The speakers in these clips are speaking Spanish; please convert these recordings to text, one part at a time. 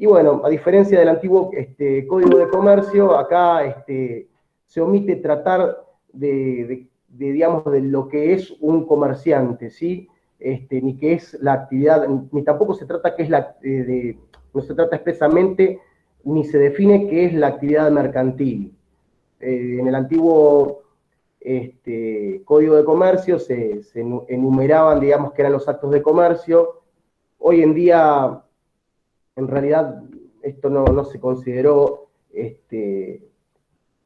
Y bueno, a diferencia del antiguo Código de Comercio, acá se omite tratar digamos, de lo que es un comerciante, ¿sí? Ni qué es la actividad, ni tampoco se trata qué es no se trata expresamente, ni se define qué es la actividad mercantil. En el antiguo Código de Comercio se enumeraban, digamos, que eran los actos de comercio. Hoy en día, en realidad, esto no se consideró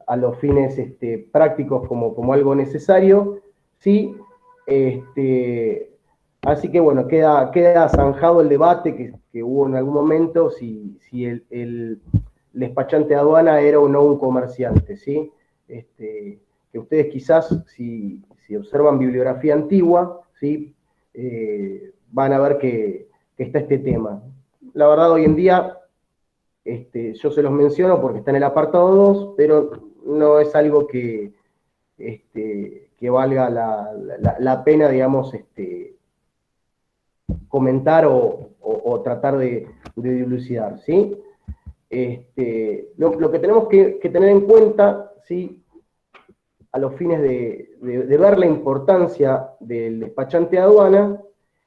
a los fines prácticos como algo necesario, ¿sí? Así que bueno, queda zanjado el debate que hubo en algún momento si el despachante de aduana era o no un comerciante, ¿sí? Que ustedes quizás, si observan bibliografía antigua, ¿sí? Van a ver que está este tema. La verdad, hoy en día, yo se los menciono porque está en el apartado 2, pero no es algo que valga la pena, digamos, comentar o tratar de dilucidar, ¿sí? Lo que tenemos que tener en cuenta, ¿sí? A los fines de ver la importancia del despachante de aduana,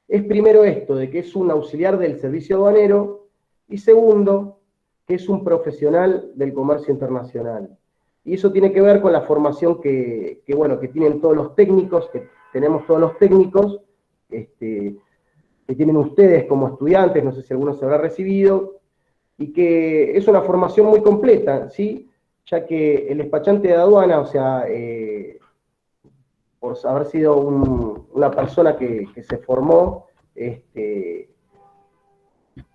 es primero esto, de que es un auxiliar del servicio aduanero, y segundo, que es un profesional del comercio internacional. Y eso tiene que ver con la formación bueno, que tienen todos los técnicos, que tenemos todos los técnicos, que tienen ustedes como estudiantes, no sé si alguno se habrá recibido, y que es una formación muy completa, ¿sí? Ya que el despachante de aduana, o sea, por haber sido una persona que se formó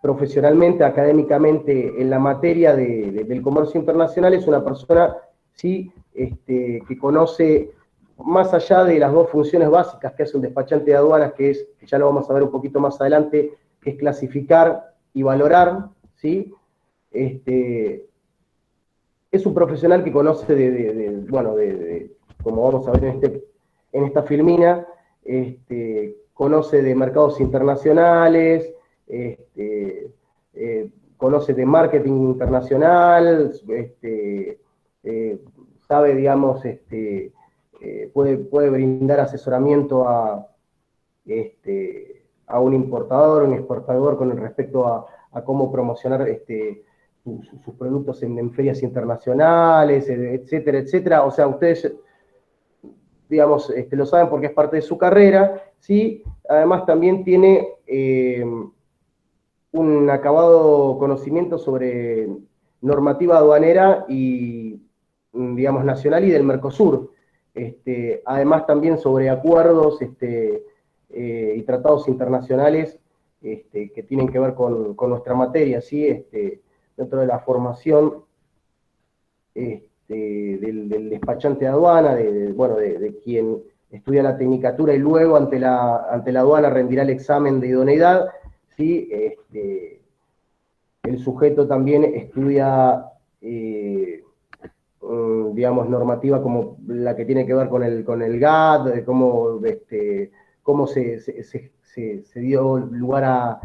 profesionalmente, académicamente en la materia del comercio internacional, es una persona, ¿sí? Que conoce, más allá de las dos funciones básicas que hace un despachante de aduanas, que ya lo vamos a ver un poquito más adelante, que es clasificar y valorar, ¿sí? Es un profesional que conoce bueno, como vamos a ver en esta filmina, conoce de mercados internacionales, conoce de marketing internacional, sabe, digamos, puede brindar asesoramiento a un importador, un exportador con respecto a cómo promocionar sus productos en ferias internacionales, etcétera, etcétera. O sea, ustedes, digamos, lo saben porque es parte de su carrera, ¿sí? Además también tiene un acabado conocimiento sobre normativa aduanera y, digamos, nacional y del Mercosur. Además también sobre acuerdos y tratados internacionales que tienen que ver con nuestra materia, ¿sí? Dentro de la formación del despachante de aduana, bueno, de quien estudia la tecnicatura y luego ante la aduana rendirá el examen de idoneidad, ¿sí? El sujeto también estudia, digamos, normativa como la que tiene que ver con el GATT, de cómo se dio lugar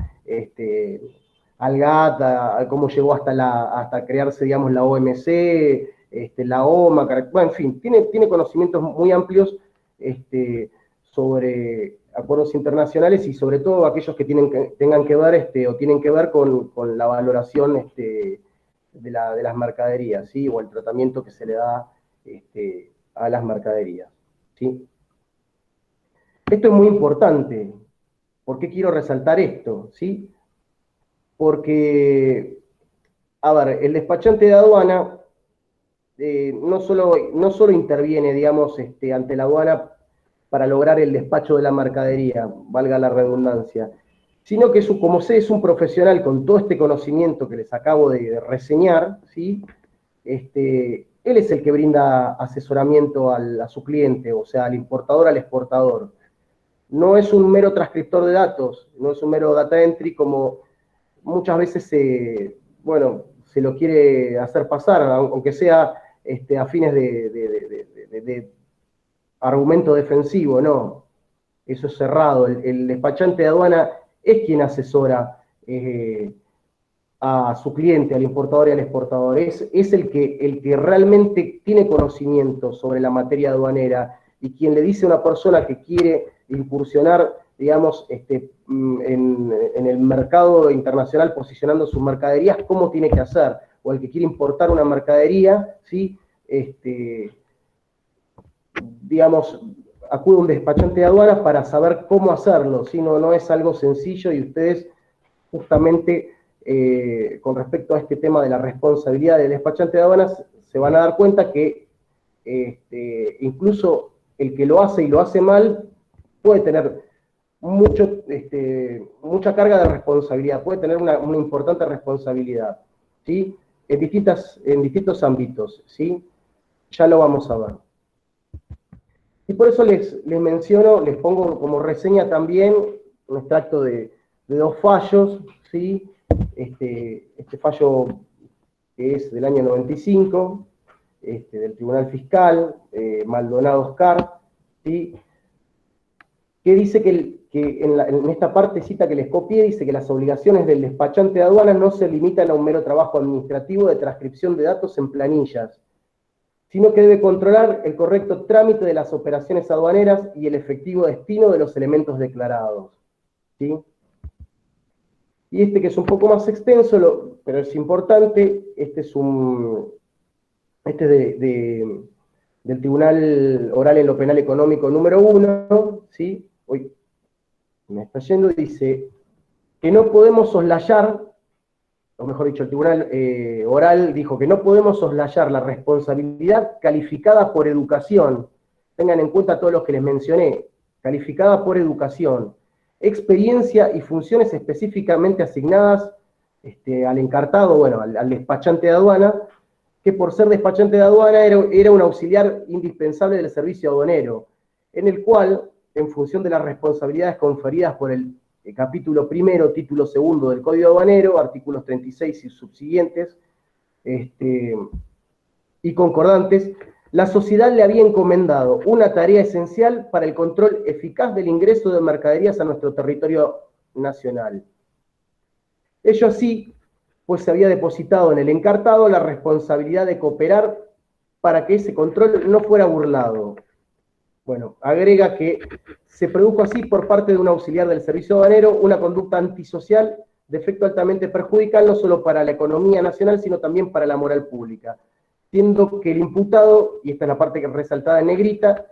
al GATT, cómo llegó hasta crearse, digamos, la OMC, la OMA, bueno, en fin, tiene conocimientos muy amplios sobre acuerdos internacionales y sobre todo aquellos que tengan que ver o tienen que ver con la valoración de las mercaderías, ¿sí? O el tratamiento que se le da a las mercaderías, ¿sí? Esto es muy importante. ¿Por qué quiero resaltar esto? ¿Sí? Porque, a ver, el despachante de aduana no solo interviene, digamos, ante la aduana para lograr el despacho de la mercadería, valga la redundancia, sino que como sé, es un profesional con todo este conocimiento que les acabo de reseñar, ¿sí? Él es el que brinda asesoramiento a su cliente, o sea, al importador, al exportador. No es un mero transcriptor de datos, no es un mero data entry como muchas veces bueno, se lo quiere hacer pasar, aunque sea a fines de argumento defensivo, no. Eso es cerrado. El despachante de aduana es quien asesora a su cliente, al importador y al exportador. Es el que realmente tiene conocimiento sobre la materia aduanera y quien le dice a una persona que quiere incursionar, digamos, en el mercado internacional posicionando sus mercaderías, cómo tiene que hacer. O el que quiere importar una mercadería, ¿sí? Digamos, acude a un despachante de aduanas para saber cómo hacerlo, ¿sí? No es algo sencillo y ustedes justamente con respecto a este tema de la responsabilidad del despachante de aduanas se van a dar cuenta que incluso el que lo hace y lo hace mal puede tener mucha carga de responsabilidad, puede tener una importante responsabilidad, ¿sí? En distintos ámbitos, ¿sí? Ya lo vamos a ver. Y por eso les menciono, les pongo como reseña también un extracto de dos fallos, ¿sí? Este fallo que es del año 95, del Tribunal Fiscal, Maldonado Oscar, ¿sí? Que dice que en esta partecita que les copié, dice que las obligaciones del despachante de aduanas no se limitan a un mero trabajo administrativo de transcripción de datos en planillas, sino que debe controlar el correcto trámite de las operaciones aduaneras y el efectivo destino de los elementos declarados, ¿sí? Y que es un poco más extenso, pero es importante, del Tribunal Oral en lo Penal Económico número 1, ¿sí? Hoy me está yendo, dice que no podemos soslayar, o mejor dicho, el Tribunal Oral dijo que no podemos soslayar la responsabilidad calificada por educación. Tengan en cuenta todos los que les mencioné, calificada por educación, experiencia y funciones específicamente asignadas al encartado, bueno, al despachante de aduana, que por ser despachante de aduana era un auxiliar indispensable del servicio aduanero, en el cual, en función de las responsabilidades conferidas por el capítulo primero, título segundo del Código Aduanero, artículos 36 y subsiguientes, y concordantes, la sociedad le había encomendado una tarea esencial para el control eficaz del ingreso de mercaderías a nuestro territorio nacional. Ello así, pues se había depositado en el encartado la responsabilidad de cooperar para que ese control no fuera burlado. Bueno, agrega que se produjo así por parte de un auxiliar del servicio aduanero una conducta antisocial de efecto altamente perjudicial no solo para la economía nacional, sino también para la moral pública, siendo que el imputado, y esta es la parte que es resaltada en negrita,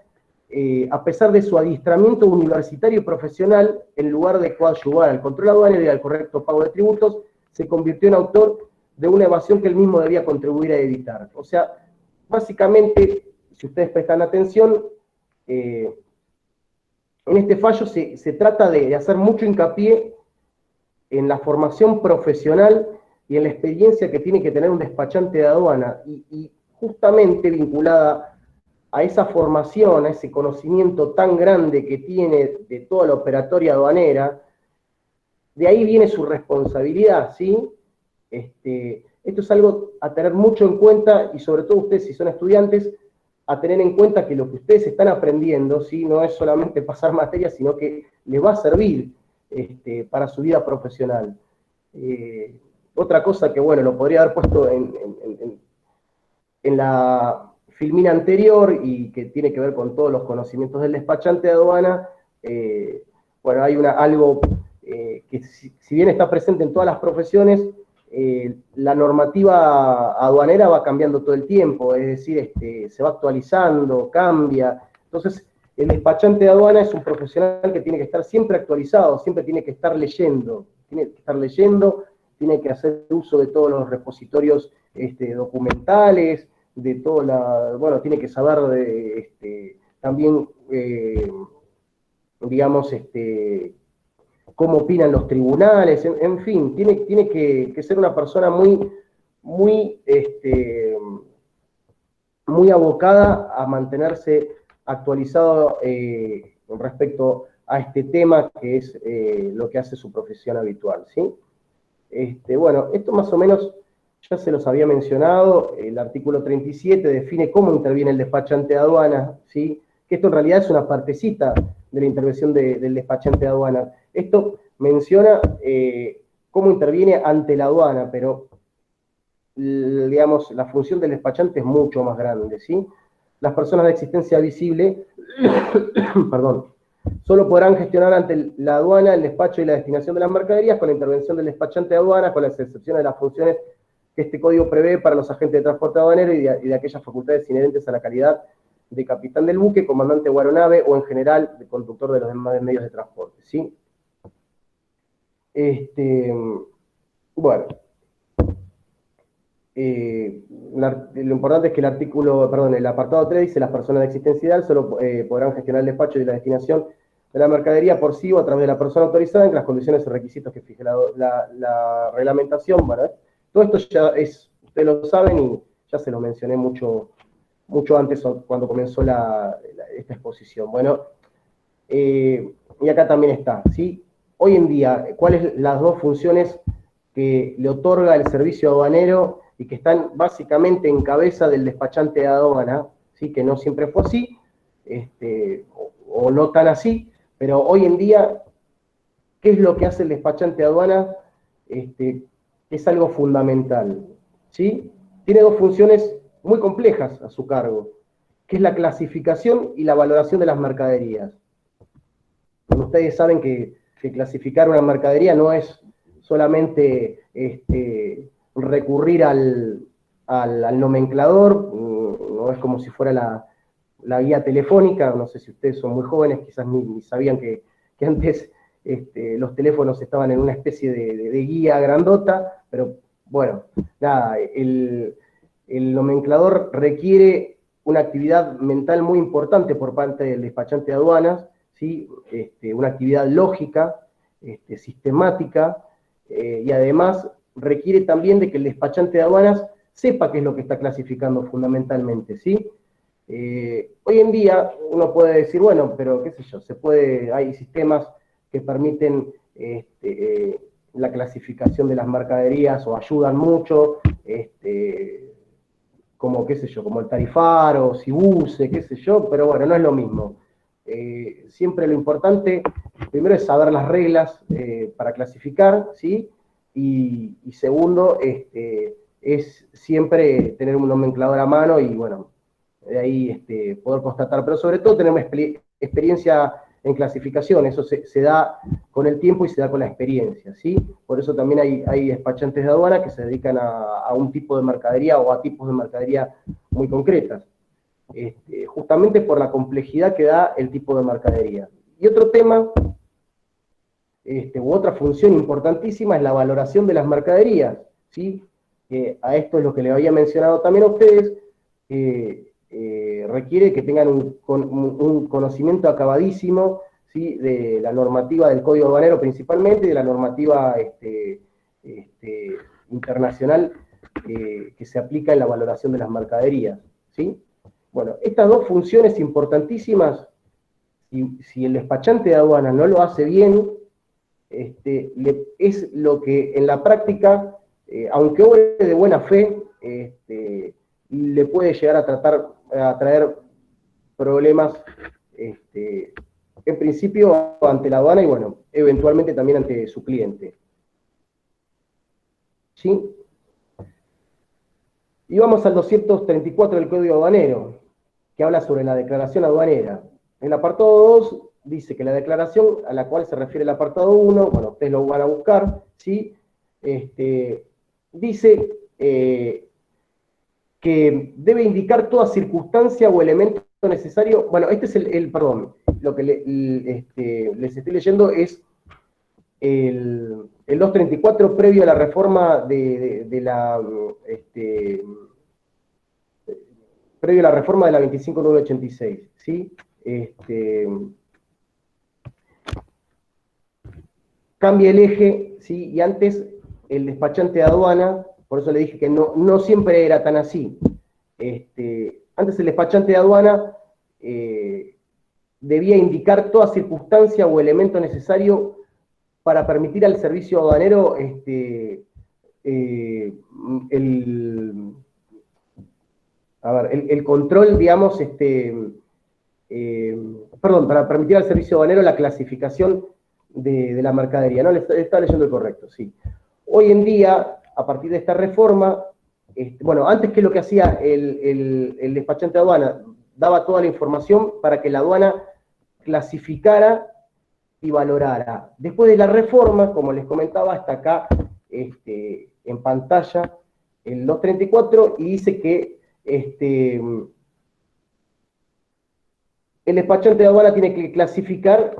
a pesar de su adiestramiento universitario y profesional, en lugar de coadyuvar al control aduanero y al correcto pago de tributos, se convirtió en autor de una evasión que él mismo debía contribuir a evitar. O sea, básicamente, si ustedes prestan atención, en este fallo se trata de hacer mucho hincapié en la formación profesional y en la experiencia que tiene que tener un despachante de aduana, y justamente vinculada a esa formación, a ese conocimiento tan grande que tiene de toda la operatoria aduanera, de ahí viene su responsabilidad, ¿sí? Esto es algo a tener mucho en cuenta, y sobre todo ustedes si son estudiantes, a tener en cuenta que lo que ustedes están aprendiendo, ¿sí? No es solamente pasar materias, sino que les va a servir para su vida profesional. Otra cosa que, bueno, lo podría haber puesto en la filmina anterior y que tiene que ver con todos los conocimientos del despachante de aduana, bueno, hay algo que si bien está presente en todas las profesiones, la normativa aduanera va cambiando todo el tiempo, es decir, se va actualizando, cambia. Entonces, el despachante de aduana es un profesional que tiene que estar siempre actualizado, siempre tiene que estar leyendo, tiene que hacer uso de todos los repositorios documentales, de bueno, tiene que saber también, digamos, cómo opinan los tribunales, en fin, tiene que ser una persona muy abocada a mantenerse actualizado respecto a este tema que es lo que hace su profesión habitual, ¿sí? Bueno, esto más o menos ya se los había mencionado, el artículo 37 define cómo interviene el despachante de aduanas, ¿sí? Que esto en realidad es una partecita de la intervención del despachante de aduanas. Esto menciona cómo interviene ante la aduana, pero digamos, la función del despachante es mucho más grande, ¿sí? Las personas de existencia visible, perdón, solo podrán gestionar ante la aduana el despacho y la destinación de las mercaderías con la intervención del despachante de aduana, con las excepciones de las funciones que este código prevé para los agentes de transporte aduanero y de aquellas facultades inherentes a la calidad de capitán del buque, comandante o aeronave o en general de conductor de los demás medios de transporte, ¿sí? Bueno, lo importante es que el apartado 3 dice las personas de existencia ideal solo podrán gestionar el despacho y la destinación de la mercadería por sí o a través de la persona autorizada en las condiciones y requisitos que fije la reglamentación. Bueno, todo esto ya ustedes lo saben y ya se lo mencioné mucho antes cuando comenzó esta exposición. Bueno, y acá también está, ¿sí? Hoy en día, ¿cuáles las dos funciones que le otorga el servicio aduanero y que están básicamente en cabeza del despachante de aduana? ¿Sí? Que no siempre fue así, o no tan así, pero hoy en día, ¿qué es lo que hace el despachante de aduana? Es algo fundamental, ¿sí? Tiene dos funciones muy complejas a su cargo, que es la clasificación y la valoración de las mercaderías. Ustedes saben que clasificar una mercadería no es solamente recurrir al nomenclador, no es como si fuera la guía telefónica, no sé si ustedes son muy jóvenes, quizás ni sabían que antes los teléfonos estaban en una especie de guía grandota, pero bueno, nada, el nomenclador requiere una actividad mental muy importante por parte del despachante de aduanas, ¿sí? Una actividad lógica, sistemática, y además requiere también de que el despachante de aduanas sepa qué es lo que está clasificando fundamentalmente, ¿sí? Hoy en día uno puede decir, bueno, pero qué sé yo, hay sistemas que permiten la clasificación de las mercaderías o ayudan mucho, como, qué sé yo, como el Tarifaro, Cibuse, qué sé yo, pero bueno, no es lo mismo. Siempre lo importante, primero es saber las reglas para clasificar, ¿sí? Y segundo, es siempre tener un nomenclador a mano y, bueno, de ahí poder constatar, pero sobre todo tenemos experiencia en clasificación, eso se da con el tiempo y se da con la experiencia, ¿sí? Por eso también hay despachantes de aduana que se dedican a un tipo de mercadería o a tipos de mercadería muy concretas, justamente por la complejidad que da el tipo de mercadería. Y otro tema, u otra función importantísima es la valoración de las mercaderías, ¿sí? A esto es lo que le había mencionado también a ustedes, requiere que tengan un conocimiento acabadísimo, ¿sí? De la normativa del Código Aduanero principalmente, y de la normativa internacional que se aplica en la valoración de las mercaderías, ¿sí? Bueno, estas dos funciones importantísimas, si el despachante de aduana no lo hace bien, es lo que en la práctica, aunque obre de buena fe, le puede llegar a traer problemas, en principio ante la aduana y, bueno, eventualmente también ante su cliente. ¿Sí? Y vamos al 234 del Código Aduanero, que habla sobre la declaración aduanera. En el apartado 2 dice que la declaración a la cual se refiere el apartado 1, bueno, ustedes lo van a buscar, ¿sí? Dice que debe indicar toda circunstancia o elemento necesario. Bueno, este es perdón, lo que les estoy leyendo es el 234 previo a la reforma previo a la reforma de la 25.986, ¿sí? Cambia el eje, ¿sí? Y antes el despachante de aduana, por eso le dije que no siempre era tan así. Antes el despachante de aduana debía indicar toda circunstancia o elemento necesario para permitir al servicio aduanero el control, digamos, perdón, para permitir al servicio aduanero la clasificación de la mercadería, ¿no? Le estaba leyendo el correcto, sí. hoy en día, a partir de esta reforma, bueno, antes, ¿qué es lo que hacía el despachante de aduana? Daba toda la información para que la aduana clasificara y valorara. Después de la reforma, como les comentaba, hasta acá en pantalla el 234, y dice que el despachante de aduana tiene que clasificar,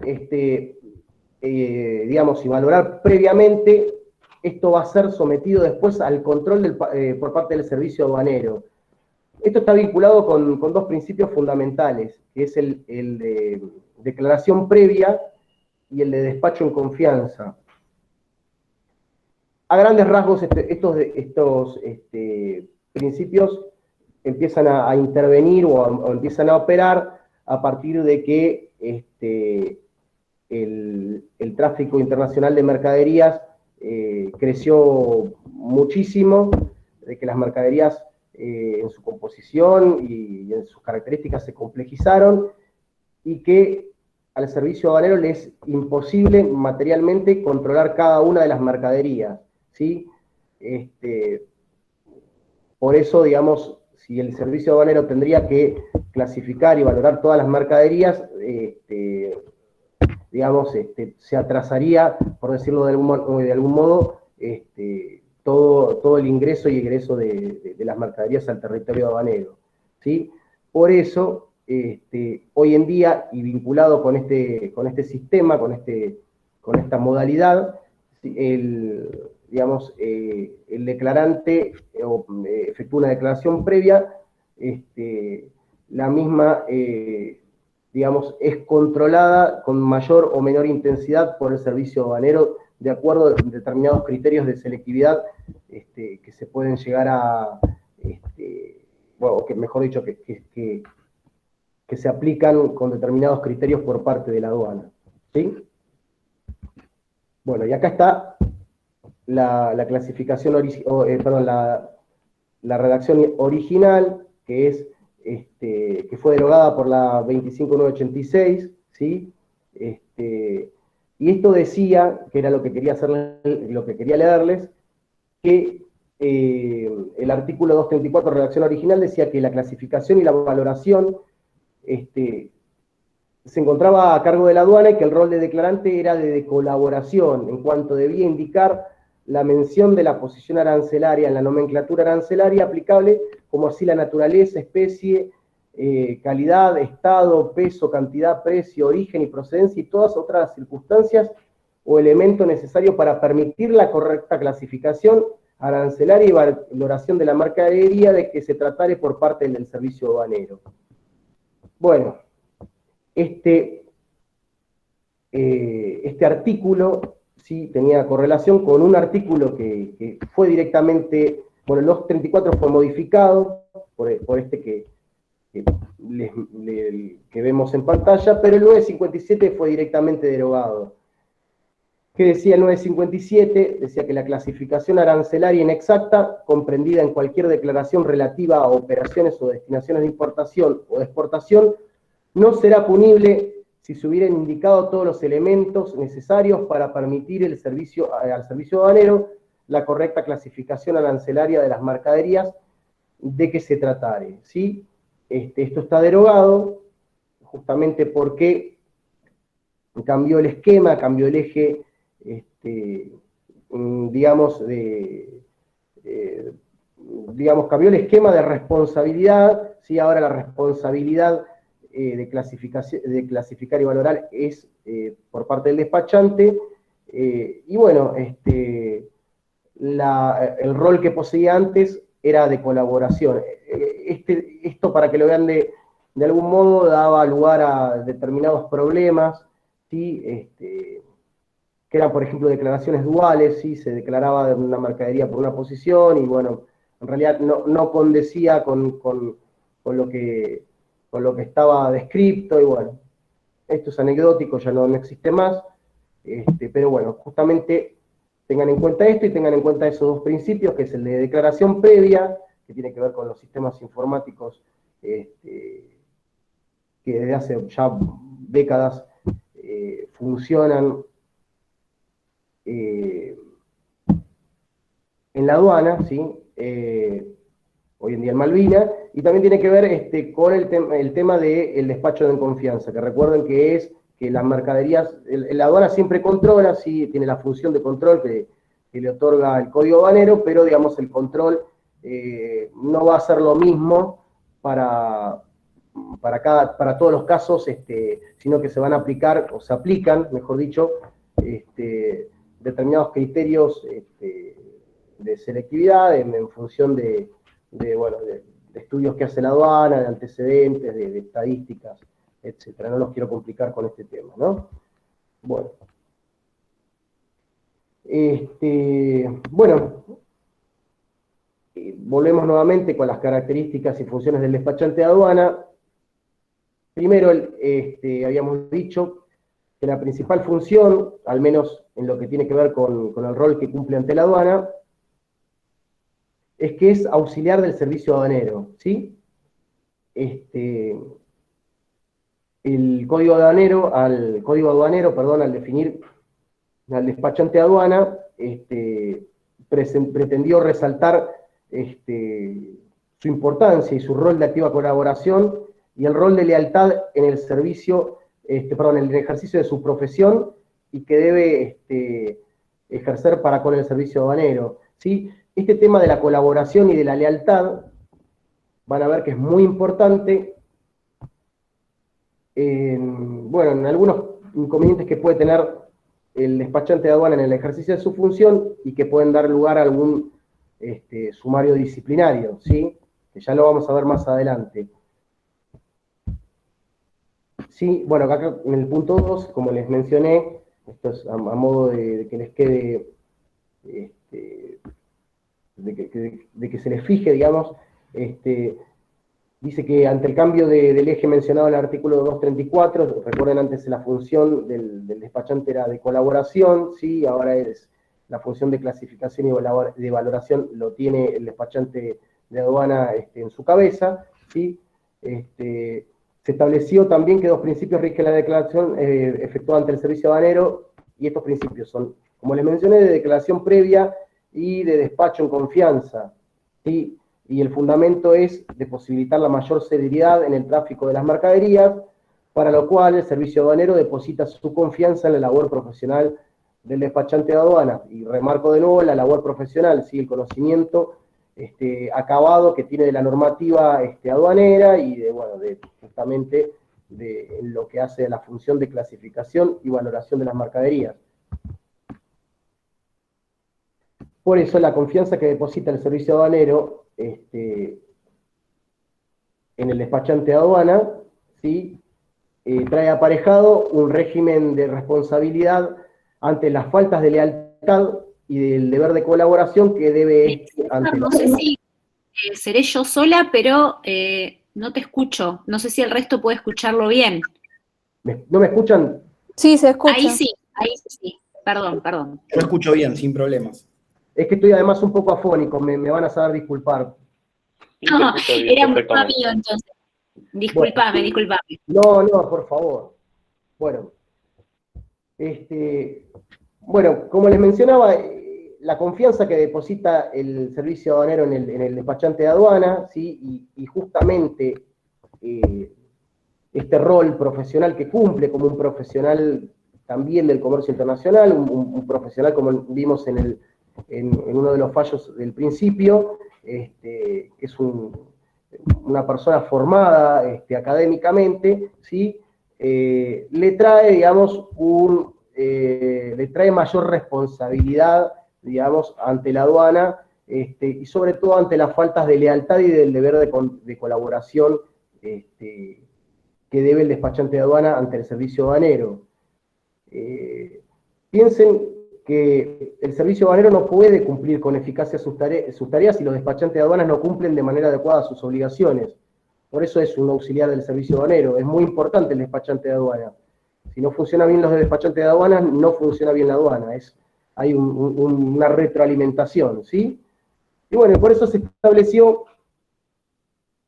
digamos, y valorar previamente. Esto va a ser sometido después al control por parte del servicio aduanero. Esto está vinculado con dos principios fundamentales, que es el de declaración previa y el de despacho en confianza. A grandes rasgos, estos principios empiezan a intervenir o empiezan a operar a partir de que el tráfico internacional de mercaderías creció muchísimo, de que las mercaderías en su composición y en sus características se complejizaron, y que al servicio aduanero le es imposible materialmente controlar cada una de las mercaderías, ¿sí? Por eso, digamos, si el servicio aduanero tendría que clasificar y valorar todas las mercaderías, digamos, se atrasaría, por decirlo de algún modo, todo el ingreso y egreso de las mercaderías al territorio aduanero, ¿sí? Por eso, hoy en día, y vinculado con este sistema, con esta modalidad, digamos, el declarante efectúa una declaración previa, la misma, digamos, es controlada con mayor o menor intensidad por el servicio aduanero de acuerdo a determinados criterios de selectividad que se pueden llegar a, bueno, que mejor dicho, que se aplican con determinados criterios por parte de la aduana, ¿sí? Bueno, y acá está la clasificación, perdón, la redacción original, que es que fue derogada por la 25986, ¿sí? Y esto decía, que era lo que quería leerles, que el artículo 234, redacción original, decía que la clasificación y la valoración se encontraba a cargo de la aduana y que el rol de declarante era de colaboración, en cuanto debía indicar la mención de la posición arancelaria en la nomenclatura arancelaria aplicable, como así la naturaleza, especie, calidad, estado, peso, cantidad, precio, origen y procedencia, y todas otras circunstancias o elementos necesarios para permitir la correcta clasificación arancelaria y valoración de la mercadería de que se tratare por parte del servicio aduanero. Bueno, este artículo sí tenía correlación con un artículo que fue directamente, bueno, el 234 fue modificado por que vemos en pantalla, pero el 957 fue directamente derogado. ¿Qué decía el 957? Decía que la clasificación arancelaria inexacta, comprendida en cualquier declaración relativa a operaciones o destinaciones de importación o de exportación, no será punible si se hubieran indicado todos los elementos necesarios para permitir al servicio aduanero la correcta clasificación arancelaria de las mercaderías de que se tratare, ¿sí? Esto está derogado justamente porque cambió el esquema, cambió el eje, digamos, cambió el esquema de responsabilidad, ¿sí? Ahora la responsabilidad de clasificar y valorar es por parte del despachante, y bueno, el rol que poseía antes era de colaboración. Esto, para que lo vean de algún modo, daba lugar a determinados problemas, ¿sí? Que eran, por ejemplo, declaraciones duales, ¿sí? Se declaraba una mercadería por una posición y, bueno, en realidad no condecía con lo que estaba descrito, y bueno, esto es anecdótico, ya no existe más, pero bueno, justamente tengan en cuenta esto y tengan en cuenta esos dos principios, que es el de declaración previa, que tiene que ver con los sistemas informáticos que desde hace ya décadas funcionan en la aduana, ¿sí? Hoy en día en Malvina, y también tiene que ver con el tema del despacho de confianza, que recuerden que es que las mercaderías, la aduana siempre controla, sí, tiene la función de control que le otorga el código aduanero, pero digamos el control no va a ser lo mismo para todos los casos, sino que se van a aplicar, o se aplican, mejor dicho, determinados criterios de selectividad en función de estudios que hace la aduana, de antecedentes, de estadísticas, etcétera. No los quiero complicar con este tema, ¿no? Bueno. Bueno, volvemos nuevamente con las características y funciones del despachante de aduana. Primero, habíamos dicho que la principal función, al menos en lo que tiene que ver con el rol que cumple ante la aduana, es que es auxiliar del servicio aduanero, ¿sí? El código aduanero, al definir al despachante de aduana, pretendió resaltar su importancia y su rol de activa colaboración y el rol de lealtad en el servicio, en el ejercicio de su profesión y que debe ejercer para con el servicio aduanero, ¿sí? Este tema de la colaboración y de la lealtad, van a ver que es muy importante en algunos inconvenientes que puede tener el despachante de aduana en el ejercicio de su función y que pueden dar lugar a algún sumario disciplinario, ¿sí? Que ya lo vamos a ver más adelante. Sí, bueno, acá en el punto 2, como les mencioné, esto es a modo de que les quede, de que se les fije, digamos, dice que ante el cambio del eje mencionado en el artículo 234, recuerden antes la función del despachante era de colaboración, ¿sí? Ahora es la función de clasificación y de valoración lo tiene el despachante de aduana en su cabeza, ¿sí? Se estableció también que dos principios rigen la declaración efectuada ante el servicio aduanero, y estos principios son, como les mencioné, de declaración previa y de despacho en confianza, ¿sí? Y el fundamento es de posibilitar la mayor celeridad en el tráfico de las mercaderías, para lo cual el servicio aduanero deposita su confianza en la labor profesional del despachante de aduana. Y remarco de nuevo la labor profesional, ¿sí? El conocimiento acabado que tiene de la normativa aduanera y justamente de lo que hace la función de clasificación y valoración de las mercaderías. Por eso la confianza que deposita el servicio aduanero en el despachante de aduana, ¿sí? Trae aparejado un régimen de responsabilidad ante las faltas de lealtad y del deber de colaboración que debe ante no sé si seré yo sola, pero no te escucho. No sé si el resto puede escucharlo bien. ¿No me escuchan? Sí, se escucha. Ahí sí. Perdón. Yo escucho bien, sin problemas. Es que estoy además un poco afónico, me van a saber disculpar. No, era un tema mío entonces. Disculpame. No, por favor. Bueno, como les mencionaba, la confianza que deposita el servicio aduanero en el despachante de aduana, ¿sí? Y justamente este rol profesional que cumple como un profesional también del comercio internacional, un profesional como vimos en uno de los fallos del principio, que es una persona formada académicamente, ¿sí? Le trae, digamos, le trae mayor responsabilidad, digamos, ante la aduana, y sobre todo ante las faltas de lealtad y del deber de colaboración que debe el despachante de aduana ante el servicio aduanero. Piensen que el servicio aduanero no puede cumplir con eficacia sus tareas si los despachantes de aduanas no cumplen de manera adecuada sus obligaciones. Por eso es un auxiliar del servicio aduanero. Es muy importante el despachante de aduana. Si no funciona bien los despachantes de aduanas, no funciona bien la aduana. Hay una retroalimentación, ¿sí? Y bueno, por eso se estableció,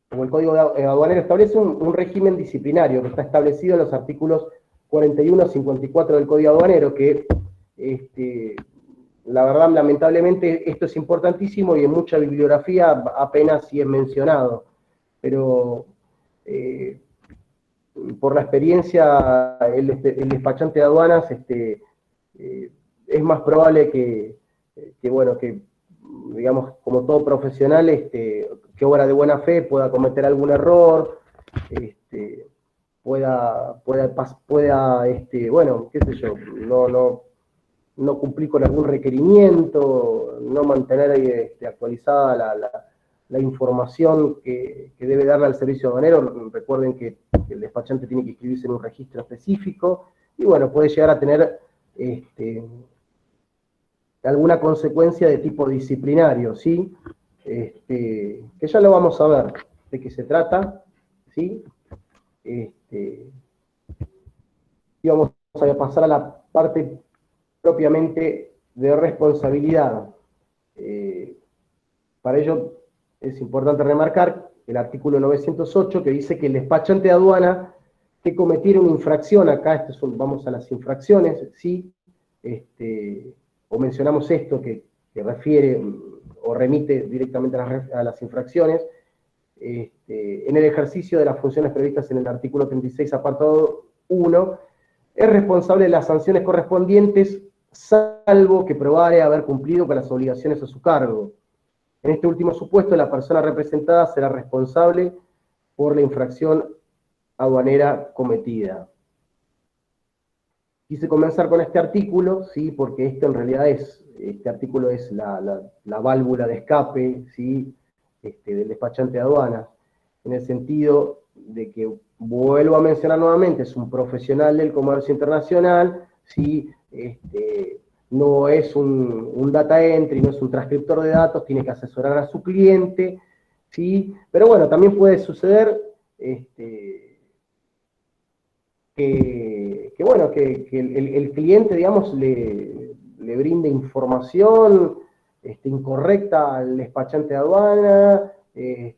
como el Código Aduanero establece, un régimen disciplinario que está establecido en los artículos 41 a 54 del Código Aduanero, que la verdad, lamentablemente, esto es importantísimo y en mucha bibliografía apenas sí es mencionado, pero por la experiencia, el despachante de aduanas es más probable bueno, que, digamos, como todo profesional, que obra de buena fe pueda cometer algún error, pueda bueno, qué sé yo, no cumplir con algún requerimiento, no mantener actualizada la información que debe darle al servicio aduanero. Recuerden que el despachante tiene que inscribirse en un registro específico, y bueno, puede llegar a tener alguna consecuencia de tipo disciplinario, ¿sí? Que ya lo vamos a ver de qué se trata, ¿sí? Y vamos a pasar a la parte propiamente de responsabilidad. Para ello es importante remarcar el artículo 908, que dice que el despachante de aduana que cometiera una infracción, acá vamos a las infracciones, ¿sí? O mencionamos esto que refiere o remite directamente a las infracciones, en el ejercicio de las funciones previstas en el artículo 36, apartado 1, es responsable de las sanciones correspondientes, salvo que probare haber cumplido con las obligaciones a su cargo. En este último supuesto, la persona representada será responsable por la infracción aduanera cometida. Quise comenzar con este artículo, ¿sí? Porque este artículo es la válvula de escape, ¿sí? Del despachante de aduanas, en el sentido de que, vuelvo a mencionar nuevamente, es un profesional del comercio internacional, ¿sí? No es un data entry, no es un transcriptor de datos, tiene que asesorar a su cliente, ¿sí? Pero bueno, también puede suceder que el cliente, digamos, le brinde información incorrecta al despachante de aduana, qué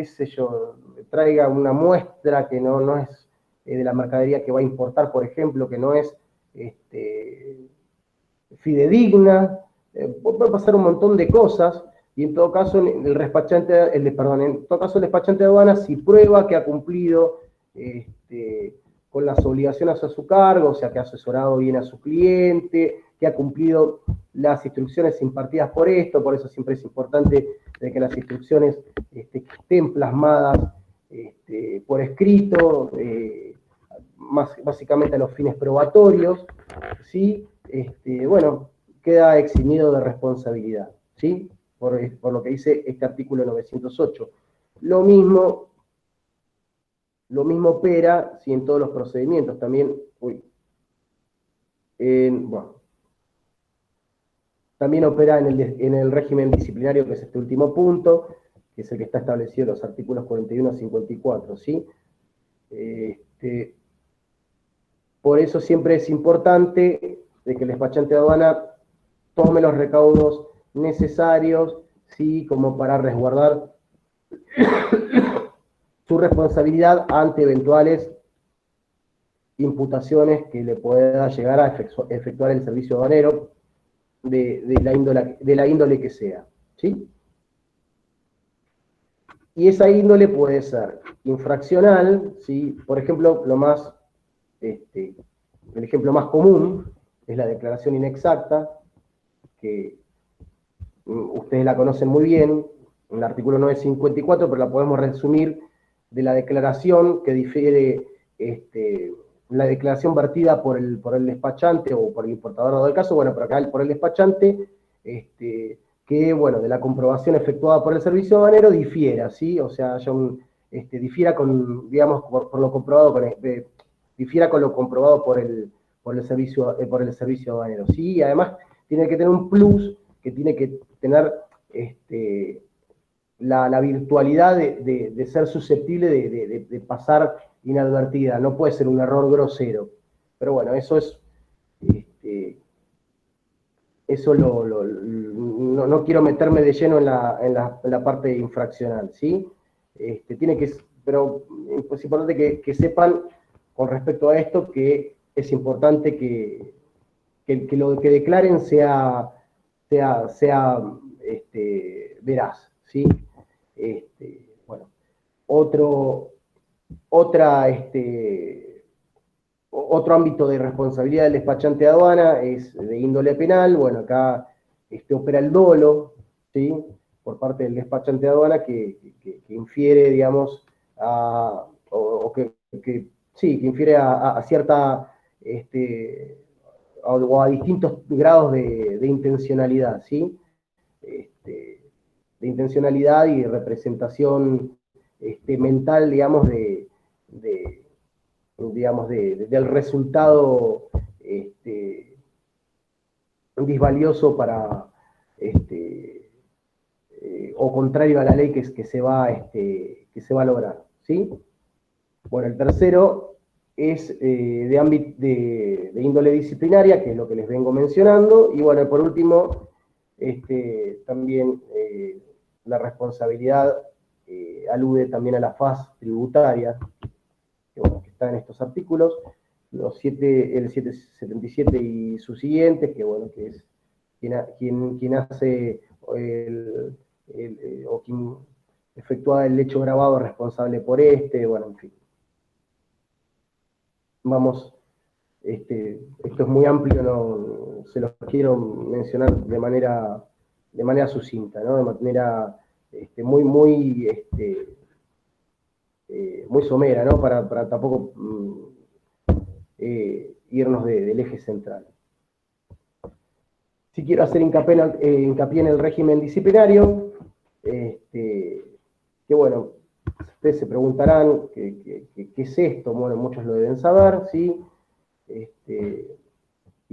sé yo, traiga una muestra que no es de la mercadería que va a importar, por ejemplo, que no es fidedigna, puede pasar un montón de cosas, y en todo caso el despachante de aduanas, si prueba que ha cumplido con las obligaciones a su cargo, o sea, que ha asesorado bien a su cliente, que ha cumplido las instrucciones impartidas por eso siempre es importante de que las instrucciones estén plasmadas por escrito, básicamente a los fines probatorios, ¿sí? Bueno, queda eximido de responsabilidad, ¿sí? Por lo que dice este artículo 908. Lo mismo opera, ¿sí? En todos los procedimientos también, también opera en el régimen disciplinario, que es este último punto, que es el que está establecido en los artículos 41 a 54, ¿sí? Por eso siempre es importante de que el despachante de aduana tome los recaudos necesarios, ¿sí? Como para resguardar su responsabilidad ante eventuales imputaciones que le pueda llegar a efectuar el servicio aduanero de la índole que sea, ¿sí? Y esa índole puede ser infraccional, ¿sí? Por ejemplo, el ejemplo más común es la declaración inexacta, que ustedes la conocen muy bien, en el artículo 954, pero la podemos resumir de la declaración que difiere la declaración vertida por el despachante o por el importador dado el caso, bueno, pero acá por el despachante, que, bueno, de la comprobación efectuada por el servicio aduanero difiera, ¿sí? O sea, difiera con, digamos, por lo comprobado, difiera con lo comprobado por el servicio aduanero, ¿sí? Y además tiene que tener un plus, que tiene que tener la virtualidad de ser susceptible de pasar inadvertida, no puede ser un error grosero. Pero bueno, eso es, no quiero meterme de lleno en la parte infraccional, ¿sí? Pero es importante que sepan con respecto a esto que es importante que que lo que declaren sea veraz, ¿sí? Bueno, otro ámbito de responsabilidad del despachante de aduana es de índole penal. Bueno, acá opera el dolo, ¿sí? Por parte del despachante de aduana que infiere, digamos, que infiere a cierta, o a distintos grados de intencionalidad, ¿sí? De intencionalidad y de representación mental, digamos, del resultado disvalioso para, o contrario a la ley que se va a lograr, ¿sí? Bueno, el tercero es de índole disciplinaria, que es lo que les vengo mencionando, y bueno, por último, también la responsabilidad alude también a la faz tributaria, que está en estos artículos, el 777 y sus siguientes, que bueno, que es quien hace o quien efectúa el hecho grabado responsable por bueno, en fin. Vamos, esto es muy amplio, no se los quiero mencionar de manera sucinta, ¿no? De manera muy somera, ¿no? Para tampoco irnos del eje central. Si quiero hacer hincapié en el régimen disciplinario, que bueno, ustedes se preguntarán qué es esto. Bueno, muchos lo deben saber, ¿sí? Y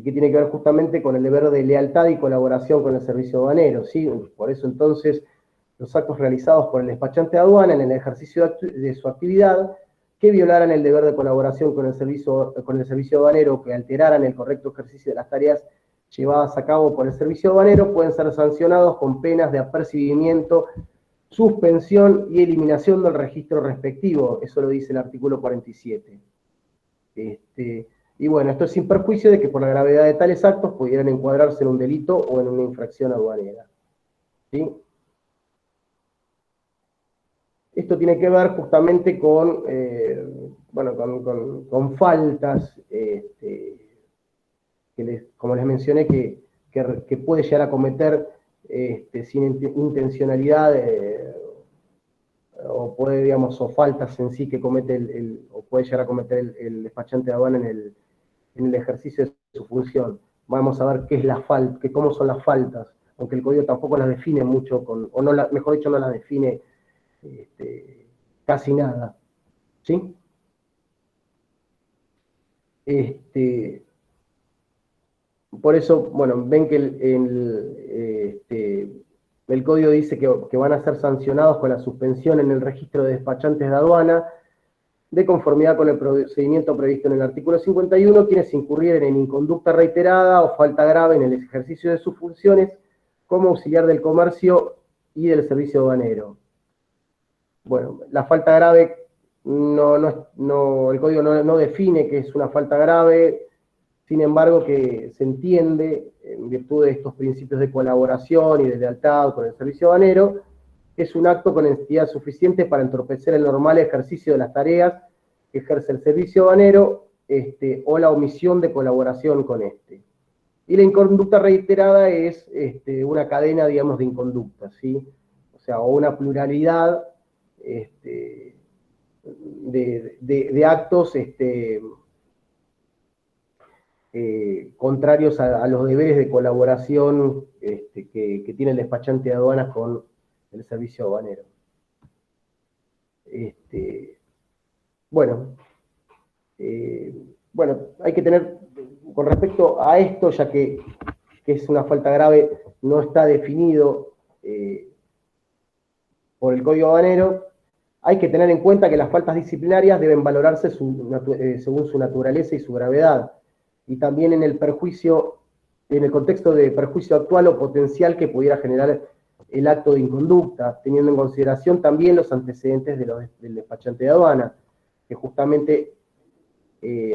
que tiene que ver justamente con el deber de lealtad y colaboración con el servicio aduanero, ¿sí? Por eso entonces los actos realizados por el despachante de aduana en el ejercicio de su actividad que violaran el deber de colaboración con el servicio aduanero, que alteraran el correcto ejercicio de las tareas llevadas a cabo por el servicio aduanero, pueden ser sancionados con penas de apercibimiento, suspensión y eliminación del registro respectivo. Eso lo dice el artículo 47. Y bueno, esto es sin perjuicio de que por la gravedad de tales actos pudieran encuadrarse en un delito o en una infracción aduanera, ¿sí? Esto tiene que ver justamente con faltas, como les mencioné, que puede llegar a cometer sin intencionalidad, o faltas en sí que comete o puede llegar a cometer el despachante de aduana en el ejercicio de su función. Vamos a ver qué es la falta, cómo son las faltas, aunque el código tampoco las define mucho, mejor dicho, no las define casi nada, ¿sí? Por eso, bueno, ven que el código dice que van a ser sancionados con la suspensión en el registro de despachantes de aduana, de conformidad con el procedimiento previsto en el artículo 51, quienes incurrieren en inconducta reiterada o falta grave en el ejercicio de sus funciones como auxiliar del comercio y del servicio aduanero. Bueno, la falta grave, el código no define qué es una falta grave, sin embargo que se entiende, en virtud de estos principios de colaboración y de lealtad con el servicio aduanero, es un acto con entidad suficiente para entorpecer el normal ejercicio de las tareas que ejerce el servicio aduanero, o la omisión de colaboración con este. Y la inconducta reiterada es una cadena, digamos, de inconductas, ¿sí? O sea, o una pluralidad de actos contrarios a los deberes de colaboración que tiene el despachante de aduanas con el servicio aduanero. Bueno, hay que tener, con respecto a esto, ya que es una falta grave, no está definido por el Código Aduanero, hay que tener en cuenta que las faltas disciplinarias deben valorarse según su naturaleza y su gravedad, y también en el contexto de perjuicio actual o potencial que pudiera generar el acto de inconducta, teniendo en consideración también los antecedentes del despachante de aduana, que justamente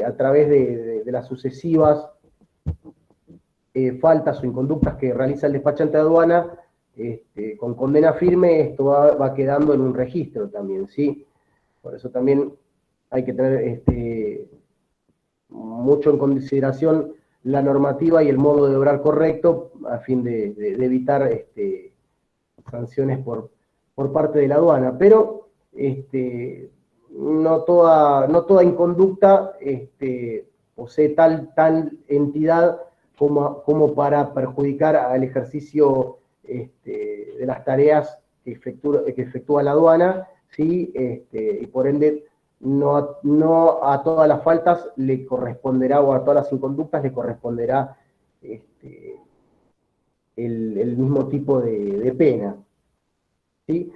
a través de las sucesivas faltas o inconductas que realiza el despachante de aduana, con condena firme, esto va quedando en un registro también, ¿sí? Por eso también hay que tener mucho en consideración la normativa y el modo de obrar correcto a fin de evitar sanciones por parte de la aduana. Pero no toda inconducta posee tal entidad como para perjudicar al ejercicio de las tareas que efectúa la aduana, ¿sí? Y por ende no a todas las faltas le corresponderá, o a todas las inconductas le corresponderá el mismo tipo de pena, ¿sí?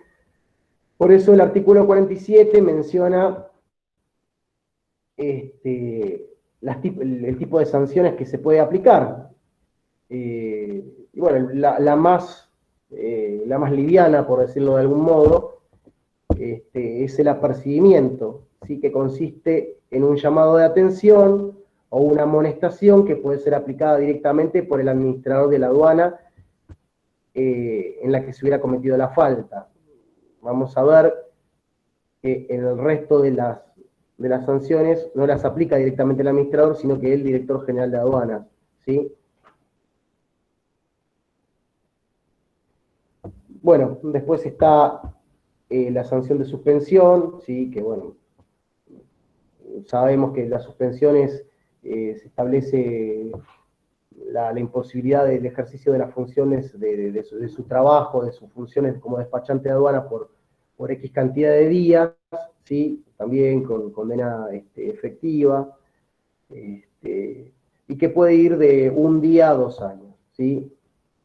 Por eso el artículo 47 menciona el tipo de sanciones que se puede aplicar. Y bueno, la más liviana, por decirlo de algún modo, es el apercibimiento, ¿sí? Que consiste en un llamado de atención o una amonestación que puede ser aplicada directamente por el administrador de la aduana en la que se hubiera cometido la falta. Vamos a ver que en el resto de las sanciones no las aplica directamente el administrador, sino que el director general de aduanas, ¿sí? Bueno, después está la sanción de suspensión, ¿sí? Que bueno, sabemos que las suspensiones se establece la imposibilidad del ejercicio de las funciones de su trabajo, de sus funciones como despachante de aduana por X cantidad de días, ¿sí? También con condena efectiva, y que puede ir de 1 día a 2 años, ¿sí?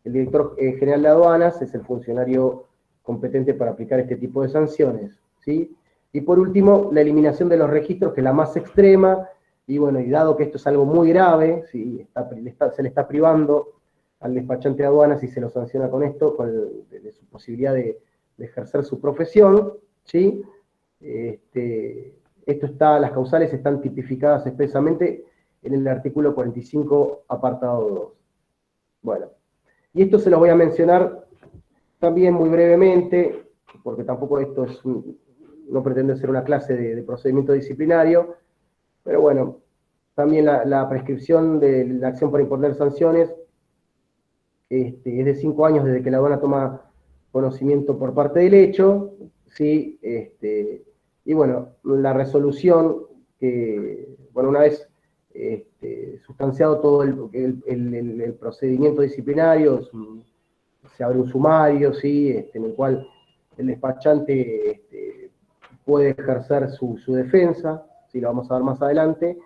El director general de aduanas es el funcionario competente para aplicar este tipo de sanciones, ¿sí? Y por último, la eliminación de los registros, que es la más extrema, y bueno, y dado que esto es algo muy grave, ¿sí? Se le está privando al despachante de aduanas y se lo sanciona con esto, de su posibilidad de ejercer su profesión, ¿sí? Las causales están tipificadas expresamente en el artículo 45, apartado 2. Bueno, y esto se lo voy a mencionar también muy brevemente, porque tampoco esto no pretende ser una clase de procedimiento disciplinario, pero bueno, también la prescripción de la acción para imponer sanciones es de 5 años desde que la aduana toma conocimiento por parte del hecho, ¿sí? Y bueno, la resolución que, bueno, una vez sustanciado todo el procedimiento disciplinario, se abre un sumario, ¿sí? En el cual el despachante puede ejercer su defensa, ¿sí? Lo vamos a ver más adelante.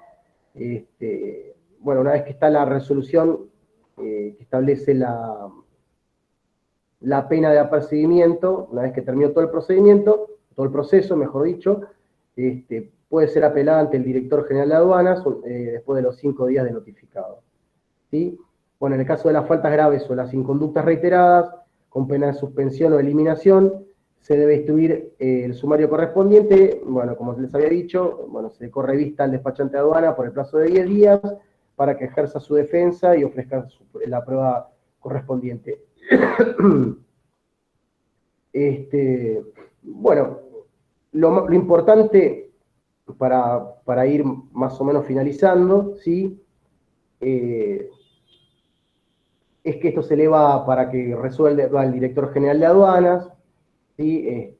Bueno, una vez que está la resolución que establece la pena de apercibimiento, una vez que terminó todo el procedimiento, todo el proceso, mejor dicho, puede ser apelada ante el director general de aduanas después de los 5 días de notificado, ¿sí? Bueno, en el caso de las faltas graves o las inconductas reiteradas, con pena de suspensión o eliminación, se debe instruir el sumario correspondiente. Bueno, como les había dicho, bueno, se corre vista al despachante de aduana por el plazo de 10 días para que ejerza su defensa y ofrezca la prueba correspondiente. Bueno, lo importante para ir más o menos finalizando, ¿sí? Es que esto se eleva para que resuelva el director general de aduanas, ¿sí?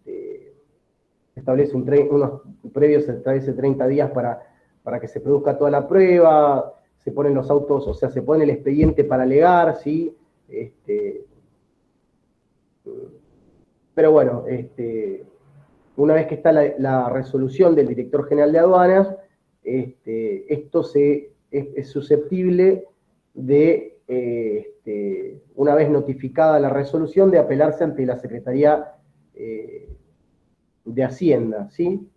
Establece unos previos, se establece 30 días para que se produzca toda la prueba, se ponen los autos, o sea, se pone el expediente para alegar, ¿sí? Pero bueno, una vez que está la resolución del director general de aduanas, esto es susceptible de, una vez notificada la resolución, de apelarse ante la Secretaría de Hacienda, ¿sí?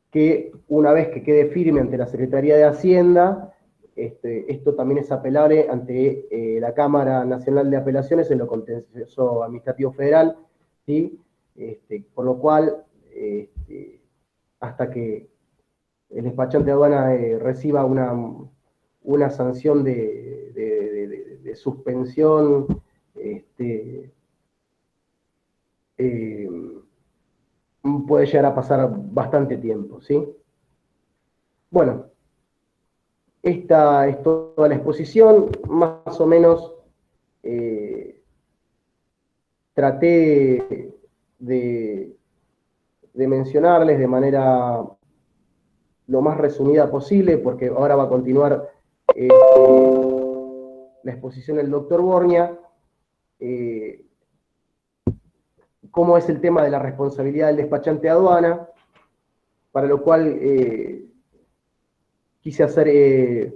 Que una vez que quede firme ante la Secretaría de Hacienda, esto también es apelable ante la Cámara Nacional de Apelaciones en lo contencioso administrativo federal, ¿sí? Por lo cual, hasta que el despachante de aduana reciba una sanción de suspensión, puede llegar a pasar bastante tiempo, ¿sí? Bueno, esta es toda la exposición, más o menos traté de mencionarles de manera lo más resumida posible, porque ahora va a continuar la exposición del doctor Borña, cómo es el tema de la responsabilidad del despachante de aduana, para lo cual quise hacer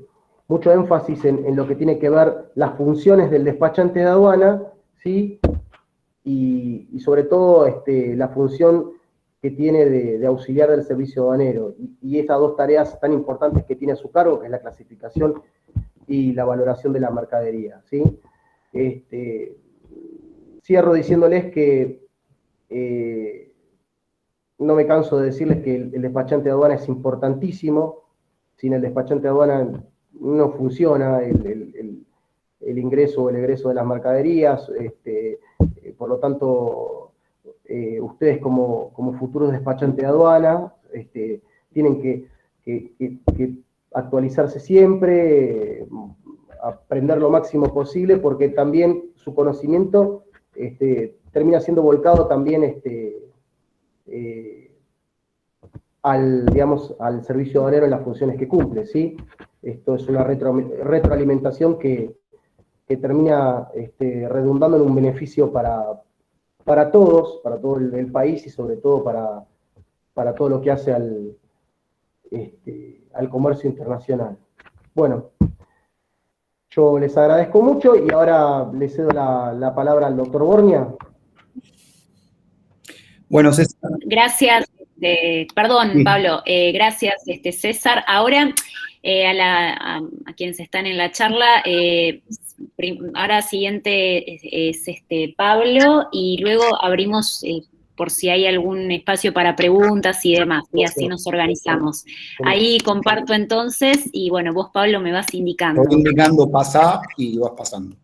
mucho énfasis en lo que tiene que ver las funciones del despachante de aduana, ¿sí? Y sobre todo la función que tiene de auxiliar del servicio aduanero, y esas dos tareas tan importantes que tiene a su cargo, que es la clasificación y la valoración de la mercadería, ¿sí? Cierro diciéndoles que no me canso de decirles que el despachante de aduana es importantísimo. Sin el despachante de aduana no funciona el ingreso o el egreso de las mercaderías. Por lo tanto, ustedes como futuros despachantes de aduana tienen que actualizarse siempre, aprender lo máximo posible, porque también su conocimiento termina siendo volcado también al servicio aduanero en las funciones que cumple, ¿sí? Esto es una retroalimentación que termina redundando en un beneficio para todos, para todo el país y sobre todo para todo lo que hace al comercio internacional. Bueno, yo les agradezco mucho y ahora le cedo la palabra al doctor Borña. Bueno, César. Gracias, perdón, Sí. Pablo, gracias, César. Ahora, a quienes están en la charla, ahora siguiente es Pablo, y luego abrimos por si hay algún espacio para preguntas y demás, y así nos organizamos. Ahí comparto entonces, y bueno, vos, Pablo, me vas indicando. Te voy indicando, pasá y vas pasando.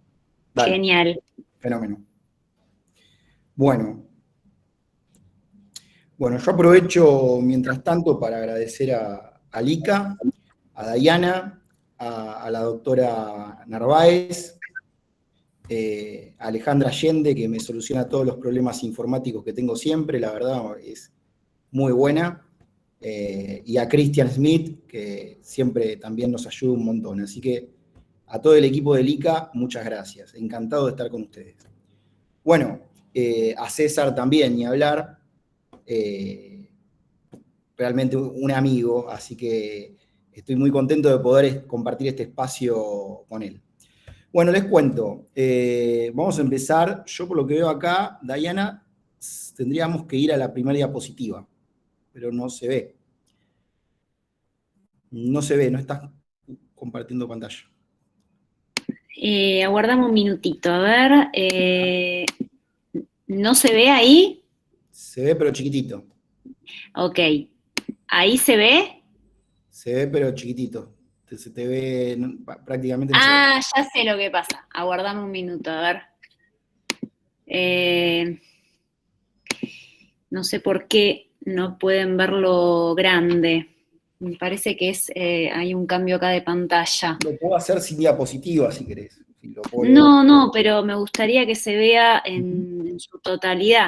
Dale. Genial. Fenómeno. Bueno, yo aprovecho mientras tanto para agradecer a Lika, a Dayana, a la doctora Narváez, a Alejandra Allende, que me soluciona todos los problemas informáticos que tengo siempre, la verdad es muy buena, y a Christian Smith, que siempre también nos ayuda un montón. Así que a todo el equipo de Lika, muchas gracias. Encantado de estar con ustedes. Bueno, a César también, ni hablar. Realmente un amigo, así que estoy muy contento de poder compartir este espacio con él. Bueno, les cuento. Vamos a empezar. Yo por lo que veo acá, Dayana, tendríamos que ir a la primera diapositiva, pero no se ve. No se ve, no estás compartiendo pantalla. Aguardamos un minutito, a ver. ¿No se ve ahí? Se ve, pero chiquitito. Ok. ¿Ahí se ve? Se ve, pero chiquitito. Se te ve prácticamente. No se ve. Ya sé lo que pasa. Aguardame un minuto, a ver. No sé por qué no pueden verlo grande. Me parece que hay un cambio acá de pantalla. Lo puedo hacer sin diapositiva, si querés. Si lo puedo... No, pero me gustaría que se vea en su totalidad.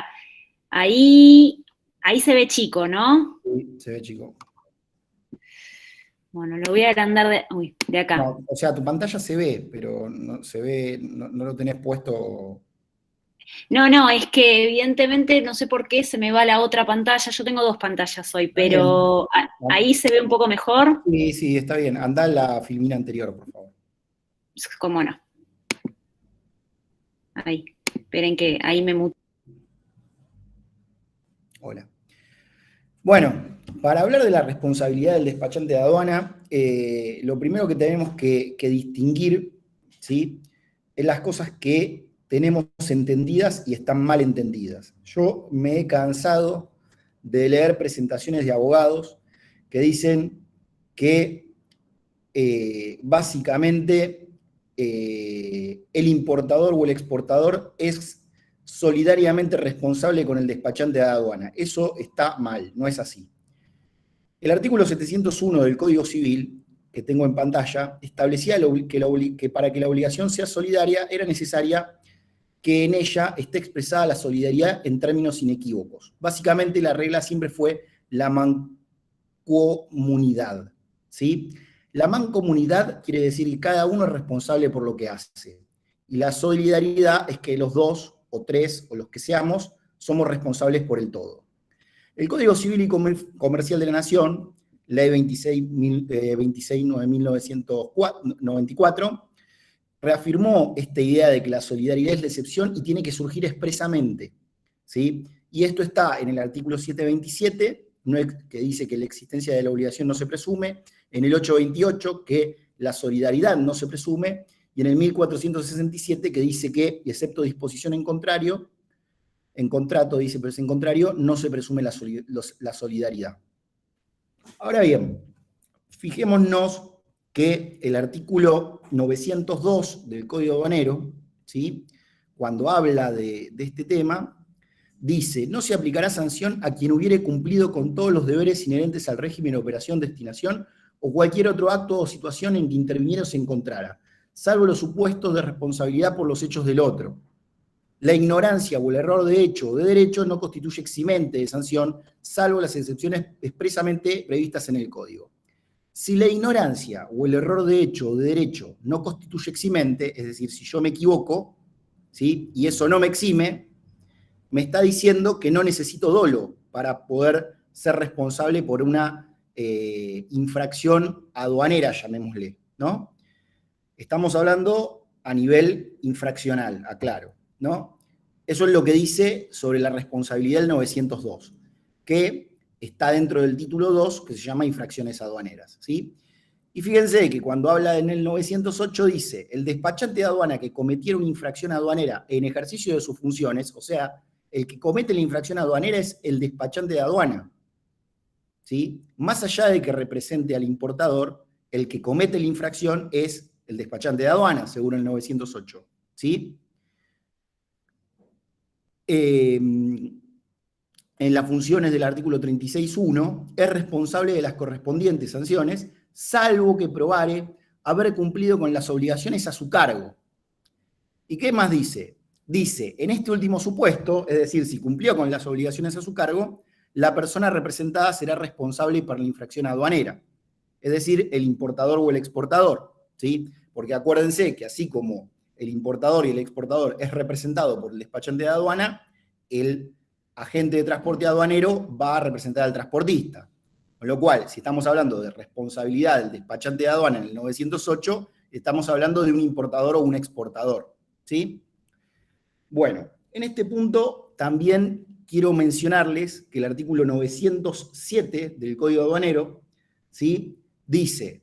Ahí se ve chico, ¿no? Sí, se ve chico. Bueno, lo voy a agrandar de acá. No, o sea, tu pantalla se ve, pero no se ve, no lo tenés puesto. No, es que evidentemente no sé por qué se me va la otra pantalla. Yo tengo dos pantallas hoy, pero ahí se ve un poco mejor. Sí, está bien. Andá a la filmina anterior, por favor. ¿Cómo no? Ahí. Esperen que ahí me muto. Hola. Bueno, para hablar de la responsabilidad del despachante de aduana, lo primero que tenemos que distinguir, ¿sí?, es las cosas que tenemos entendidas y están mal entendidas. Yo me he cansado de leer presentaciones de abogados que dicen que básicamente el importador o el exportador es solidariamente responsable con el despachante de aduana. Eso está mal, no es así. El artículo 701 del Código Civil, que tengo en pantalla, establecía que para que la obligación sea solidaria era necesaria que en ella esté expresada la solidaridad en términos inequívocos. Básicamente la regla siempre fue la mancomunidad, ¿sí? La mancomunidad quiere decir que cada uno es responsable por lo que hace. Y la solidaridad es que los dos, o tres, o los que seamos, somos responsables por el todo. El Código Civil y Comercial de la Nación, Ley 26.994, reafirmó esta idea de que la solidaridad es la excepción y tiene que surgir expresamente, ¿sí? Y esto está en el artículo 727, que dice que la existencia de la obligación no se presume, en el 828, que la solidaridad no se presume, y en el 1467, que dice que, y excepto disposición en contrario, en contrato dice, pero es en contrario, no se presume la solidaridad. Ahora bien, fijémonos que el artículo 902 del Código Aduanero, ¿sí?, cuando habla de este tema, dice, no se aplicará sanción a quien hubiere cumplido con todos los deberes inherentes al régimen, operación, destinación o cualquier otro acto o situación en que interviniera o se encontrara, salvo los supuestos de responsabilidad por los hechos del otro. La ignorancia o el error de hecho o de derecho no constituye eximente de sanción, salvo las excepciones expresamente previstas en el Código. Si la ignorancia o el error de hecho o de derecho no constituye eximente, es decir, si yo me equivoco, ¿sí?, y eso no me exime, me está diciendo que no necesito dolo para poder ser responsable por una infracción aduanera, llamémosle, ¿no? Estamos hablando a nivel infraccional, aclaro, ¿no? Eso es lo que dice sobre la responsabilidad del 902, que está dentro del título 2, que se llama infracciones aduaneras, ¿sí? Y fíjense que cuando habla en el 908 dice, el despachante de aduana que cometiera una infracción aduanera en ejercicio de sus funciones, o sea, el que comete la infracción aduanera es el despachante de aduana, ¿sí? Más allá de que represente al importador, el que comete la infracción es el despachante de aduana, según el 908, ¿sí? En las funciones del artículo 36.1, es responsable de las correspondientes sanciones, salvo que probare haber cumplido con las obligaciones a su cargo. ¿Y qué más dice? Dice, en este último supuesto, es decir, si cumplió con las obligaciones a su cargo, la persona representada será responsable por la infracción aduanera, es decir, el importador o el exportador, ¿sí? Porque acuérdense que así como el importador y el exportador es representado por el despachante de aduana, el agente de transporte aduanero va a representar al transportista. Con lo cual, si estamos hablando de responsabilidad del despachante de aduana en el 908, estamos hablando de un importador o un exportador, ¿sí? Bueno, en este punto también quiero mencionarles que el artículo 907 del Código Aduanero, ¿sí?, dice,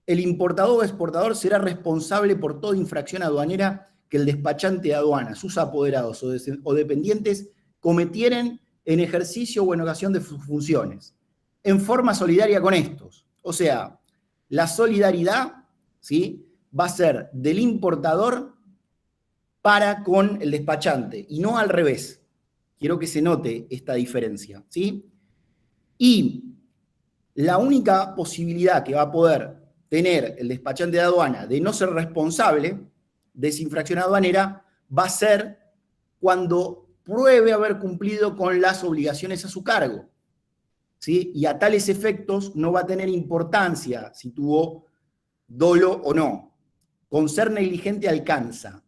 el importador o exportador será responsable por toda infracción aduanera que el despachante de aduana, sus apoderados o dependientes cometieren en ejercicio o en ocasión de sus funciones, en forma solidaria con estos. O sea, la solidaridad, ¿sí?, va a ser del importador para con el despachante, y no al revés. Quiero que se note esta diferencia, ¿sí? Y la única posibilidad que va a poder tener el despachante de aduana de no ser responsable de esa infracción aduanera va a ser cuando pruebe haber cumplido con las obligaciones a su cargo, ¿sí? Y a tales efectos no va a tener importancia si tuvo dolo o no. Con ser negligente alcanza.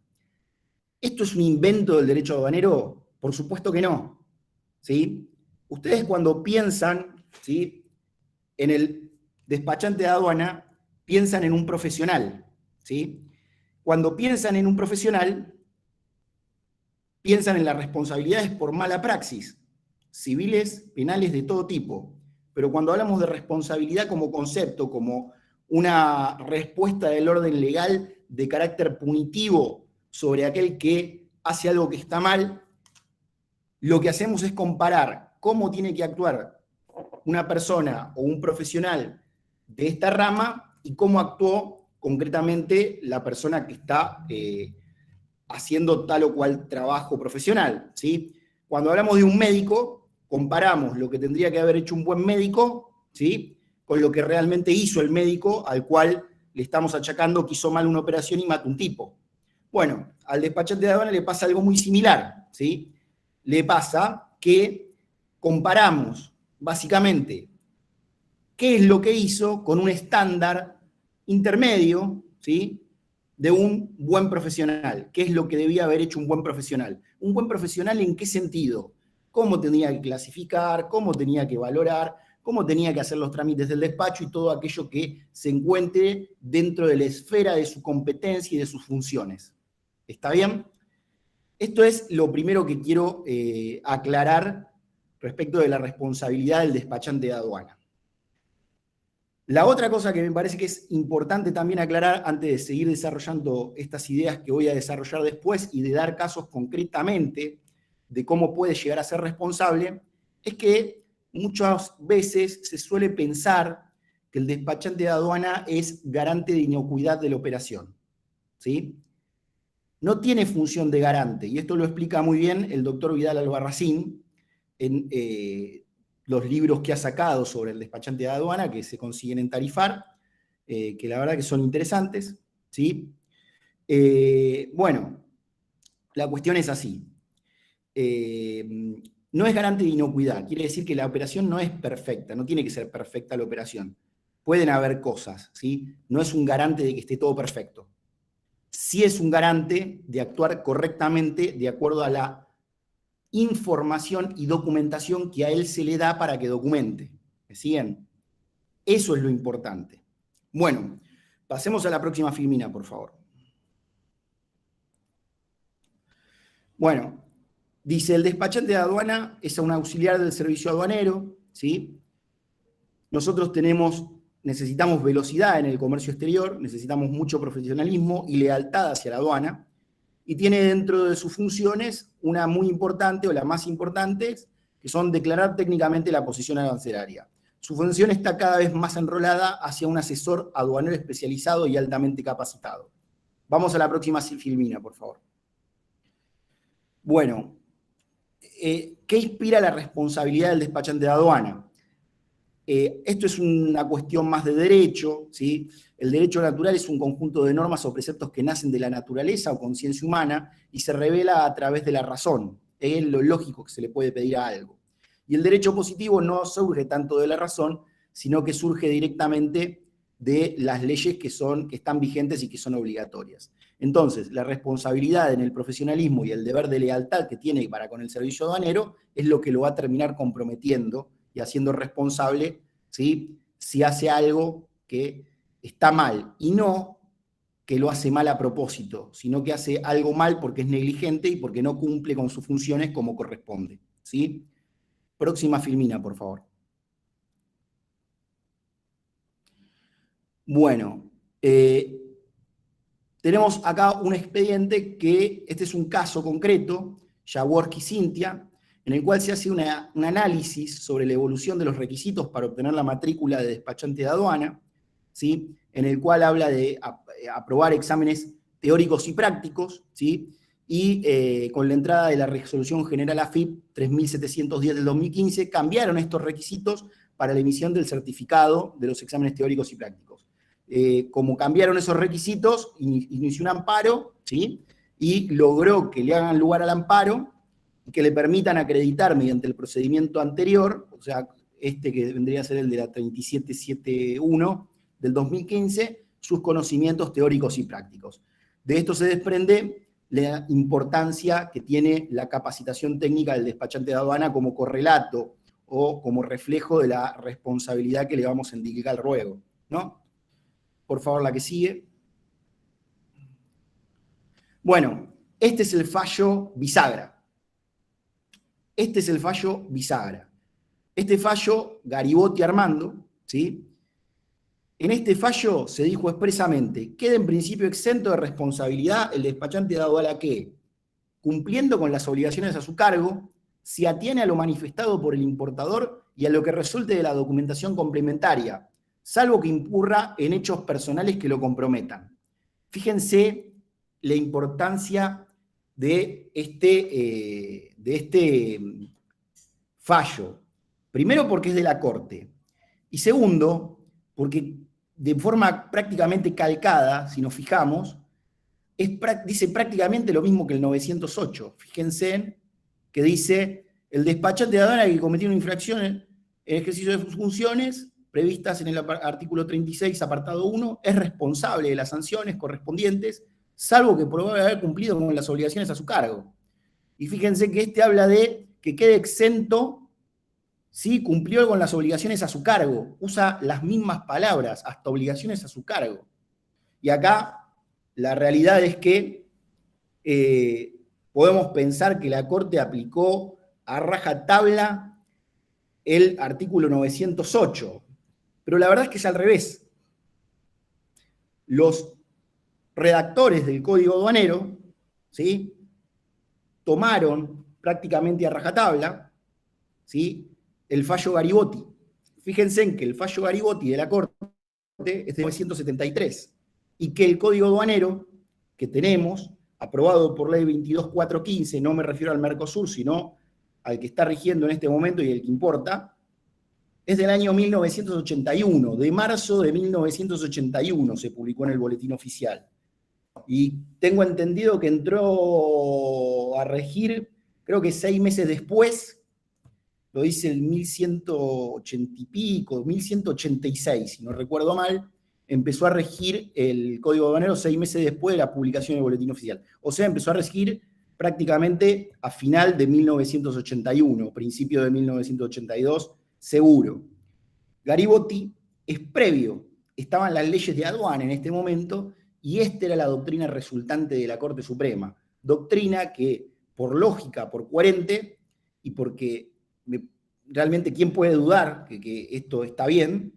¿Esto es un invento del derecho aduanero? Por supuesto que no, ¿sí? Ustedes cuando piensan, ¿sí?, en el despachante de aduana, piensan en un profesional, ¿sí? Cuando piensan en un profesional, piensan en las responsabilidades por mala praxis, civiles, penales, de todo tipo. Pero cuando hablamos de responsabilidad como concepto, como una respuesta del orden legal de carácter punitivo sobre aquel que hace algo que está mal, lo que hacemos es comparar cómo tiene que actuar una persona o un profesional de esta rama y cómo actuó concretamente la persona que está haciendo tal o cual trabajo profesional, ¿sí? Cuando hablamos de un médico, comparamos lo que tendría que haber hecho un buen médico, ¿sí?, con lo que realmente hizo el médico al cual le estamos achacando que hizo mal una operación y mató un tipo. Bueno, al despachante de aduana le pasa algo muy similar, ¿sí? Le pasa que comparamos, básicamente, qué es lo que hizo con un estándar intermedio, ¿sí?, de un buen profesional. ¿Qué es lo que debía haber hecho un buen profesional? ¿Un buen profesional en qué sentido? ¿Cómo tenía que clasificar? ¿Cómo tenía que valorar? ¿Cómo tenía que hacer los trámites del despacho y todo aquello que se encuentre dentro de la esfera de su competencia y de sus funciones? ¿Está bien? Esto es lo primero que quiero aclarar respecto de la responsabilidad del despachante de aduana. La otra cosa que me parece que es importante también aclarar antes de seguir desarrollando estas ideas que voy a desarrollar después y de dar casos concretamente de cómo puede llegar a ser responsable, es que muchas veces se suele pensar que el despachante de aduana es garante de inocuidad de la operación, ¿sí? No tiene función de garante, y esto lo explica muy bien el doctor Vidal Albarracín en los libros que ha sacado sobre el despachante de aduana, que se consiguen en Tarifar, que la verdad que son interesantes, ¿sí? Bueno, la cuestión es así. No es garante de inocuidad, quiere decir que la operación no es perfecta, no tiene que ser perfecta la operación. Pueden haber cosas, ¿sí? No es un garante de que esté todo perfecto. Sí es un garante de actuar correctamente de acuerdo a la información y documentación que a él se le da para que documente. ¿Me siguen? Eso es lo importante. Bueno, pasemos a la próxima filmina, por favor. Bueno, dice, el despachante de aduana es un auxiliar del servicio aduanero, ¿sí? Nosotros necesitamos velocidad en el comercio exterior, necesitamos mucho profesionalismo y lealtad hacia la aduana, y tiene dentro de sus funciones una muy importante, o la más importante, que son declarar técnicamente la posición arancelaria. Su función está cada vez más enrolada hacia un asesor aduanero especializado y altamente capacitado. Vamos a la próxima filmina, por favor. Bueno, ¿qué inspira la responsabilidad del despachante de aduana? Esto es una cuestión más de derecho, ¿sí? El derecho natural es un conjunto de normas o preceptos que nacen de la naturaleza o conciencia humana y se revela a través de la razón. Es lo lógico que se le puede pedir a algo. Y el derecho positivo no surge tanto de la razón, sino que surge directamente de las leyes que están vigentes y que son obligatorias. Entonces, la responsabilidad en el profesionalismo y el deber de lealtad que tiene para con el servicio aduanero es lo que lo va a terminar comprometiendo y haciendo responsable, ¿sí?, si hace algo que está mal, y no que lo hace mal a propósito, sino que hace algo mal porque es negligente y porque no cumple con sus funciones como corresponde, ¿sí? Próxima filmina, por favor. Bueno, tenemos acá un expediente que, este es un caso concreto, Jaworski Cintia, en el cual se hace un análisis sobre la evolución de los requisitos para obtener la matrícula de despachante de aduana, ¿sí?, en el cual habla de aprobar exámenes teóricos y prácticos, ¿sí?, y con la entrada de la Resolución General AFIP 3710 del 2015, cambiaron estos requisitos para la emisión del certificado de los exámenes teóricos y prácticos. Como cambiaron esos requisitos, inició un amparo, ¿sí?, y logró que le hagan lugar al amparo, que le permitan acreditar mediante el procedimiento anterior, o sea, este que vendría a ser el de la 3771 del 2015, sus conocimientos teóricos y prácticos. De esto se desprende la importancia que tiene la capacitación técnica del despachante de aduana como correlato o como reflejo de la responsabilidad que le vamos a indicar al ruego, ¿no? Por favor, la que sigue. Bueno, este es el fallo bisagra. Este es el fallo bisagra. Este fallo, Garibotti Armando, ¿sí? En este fallo se dijo expresamente, queda en principio exento de responsabilidad el despachante de aduana que, cumpliendo con las obligaciones a su cargo, se atiene a lo manifestado por el importador y a lo que resulte de la documentación complementaria, salvo que incurra en hechos personales que lo comprometan. Fíjense la importancia de este fallo. Primero, porque es de la Corte. Y segundo, porque de forma prácticamente calcada, si nos fijamos, dice prácticamente lo mismo que el 908. Fíjense que dice: el despachante de aduana que cometió una infracción en el ejercicio de sus funciones previstas en el artículo 36, apartado 1, es responsable de las sanciones correspondientes, salvo que pruebe haber cumplido con las obligaciones a su cargo. Y fíjense que habla de que quede exento si cumplió con las obligaciones a su cargo. Usa las mismas palabras, hasta obligaciones a su cargo. Y acá la realidad es que podemos pensar que la Corte aplicó a rajatabla el artículo 908, pero la verdad es que es al revés. Los redactores del Código Aduanero, ¿sí?, tomaron prácticamente a rajatabla, ¿sí?, el fallo Garibotti. Fíjense en que el fallo Garibotti de la Corte es de 1973 y que el Código Aduanero que tenemos, aprobado por ley 22.415, no me refiero al Mercosur, sino al que está rigiendo en este momento y el que importa, es del año 1981, de marzo de 1981 se publicó en el Boletín Oficial. Y tengo entendido que entró a regir, creo que 6 meses después, lo dice el 1180 y pico, 1186, si no recuerdo mal, empezó a regir el Código Aduanero 6 meses después de la publicación del Boletín Oficial. O sea, empezó a regir prácticamente a final de 1981, principio de 1982, seguro. Garibotti es previo, estaban las leyes de aduana en este momento, y esta era la doctrina resultante de la Corte Suprema. Doctrina que, por lógica, por coherente, y porque realmente quién puede dudar que esto está bien,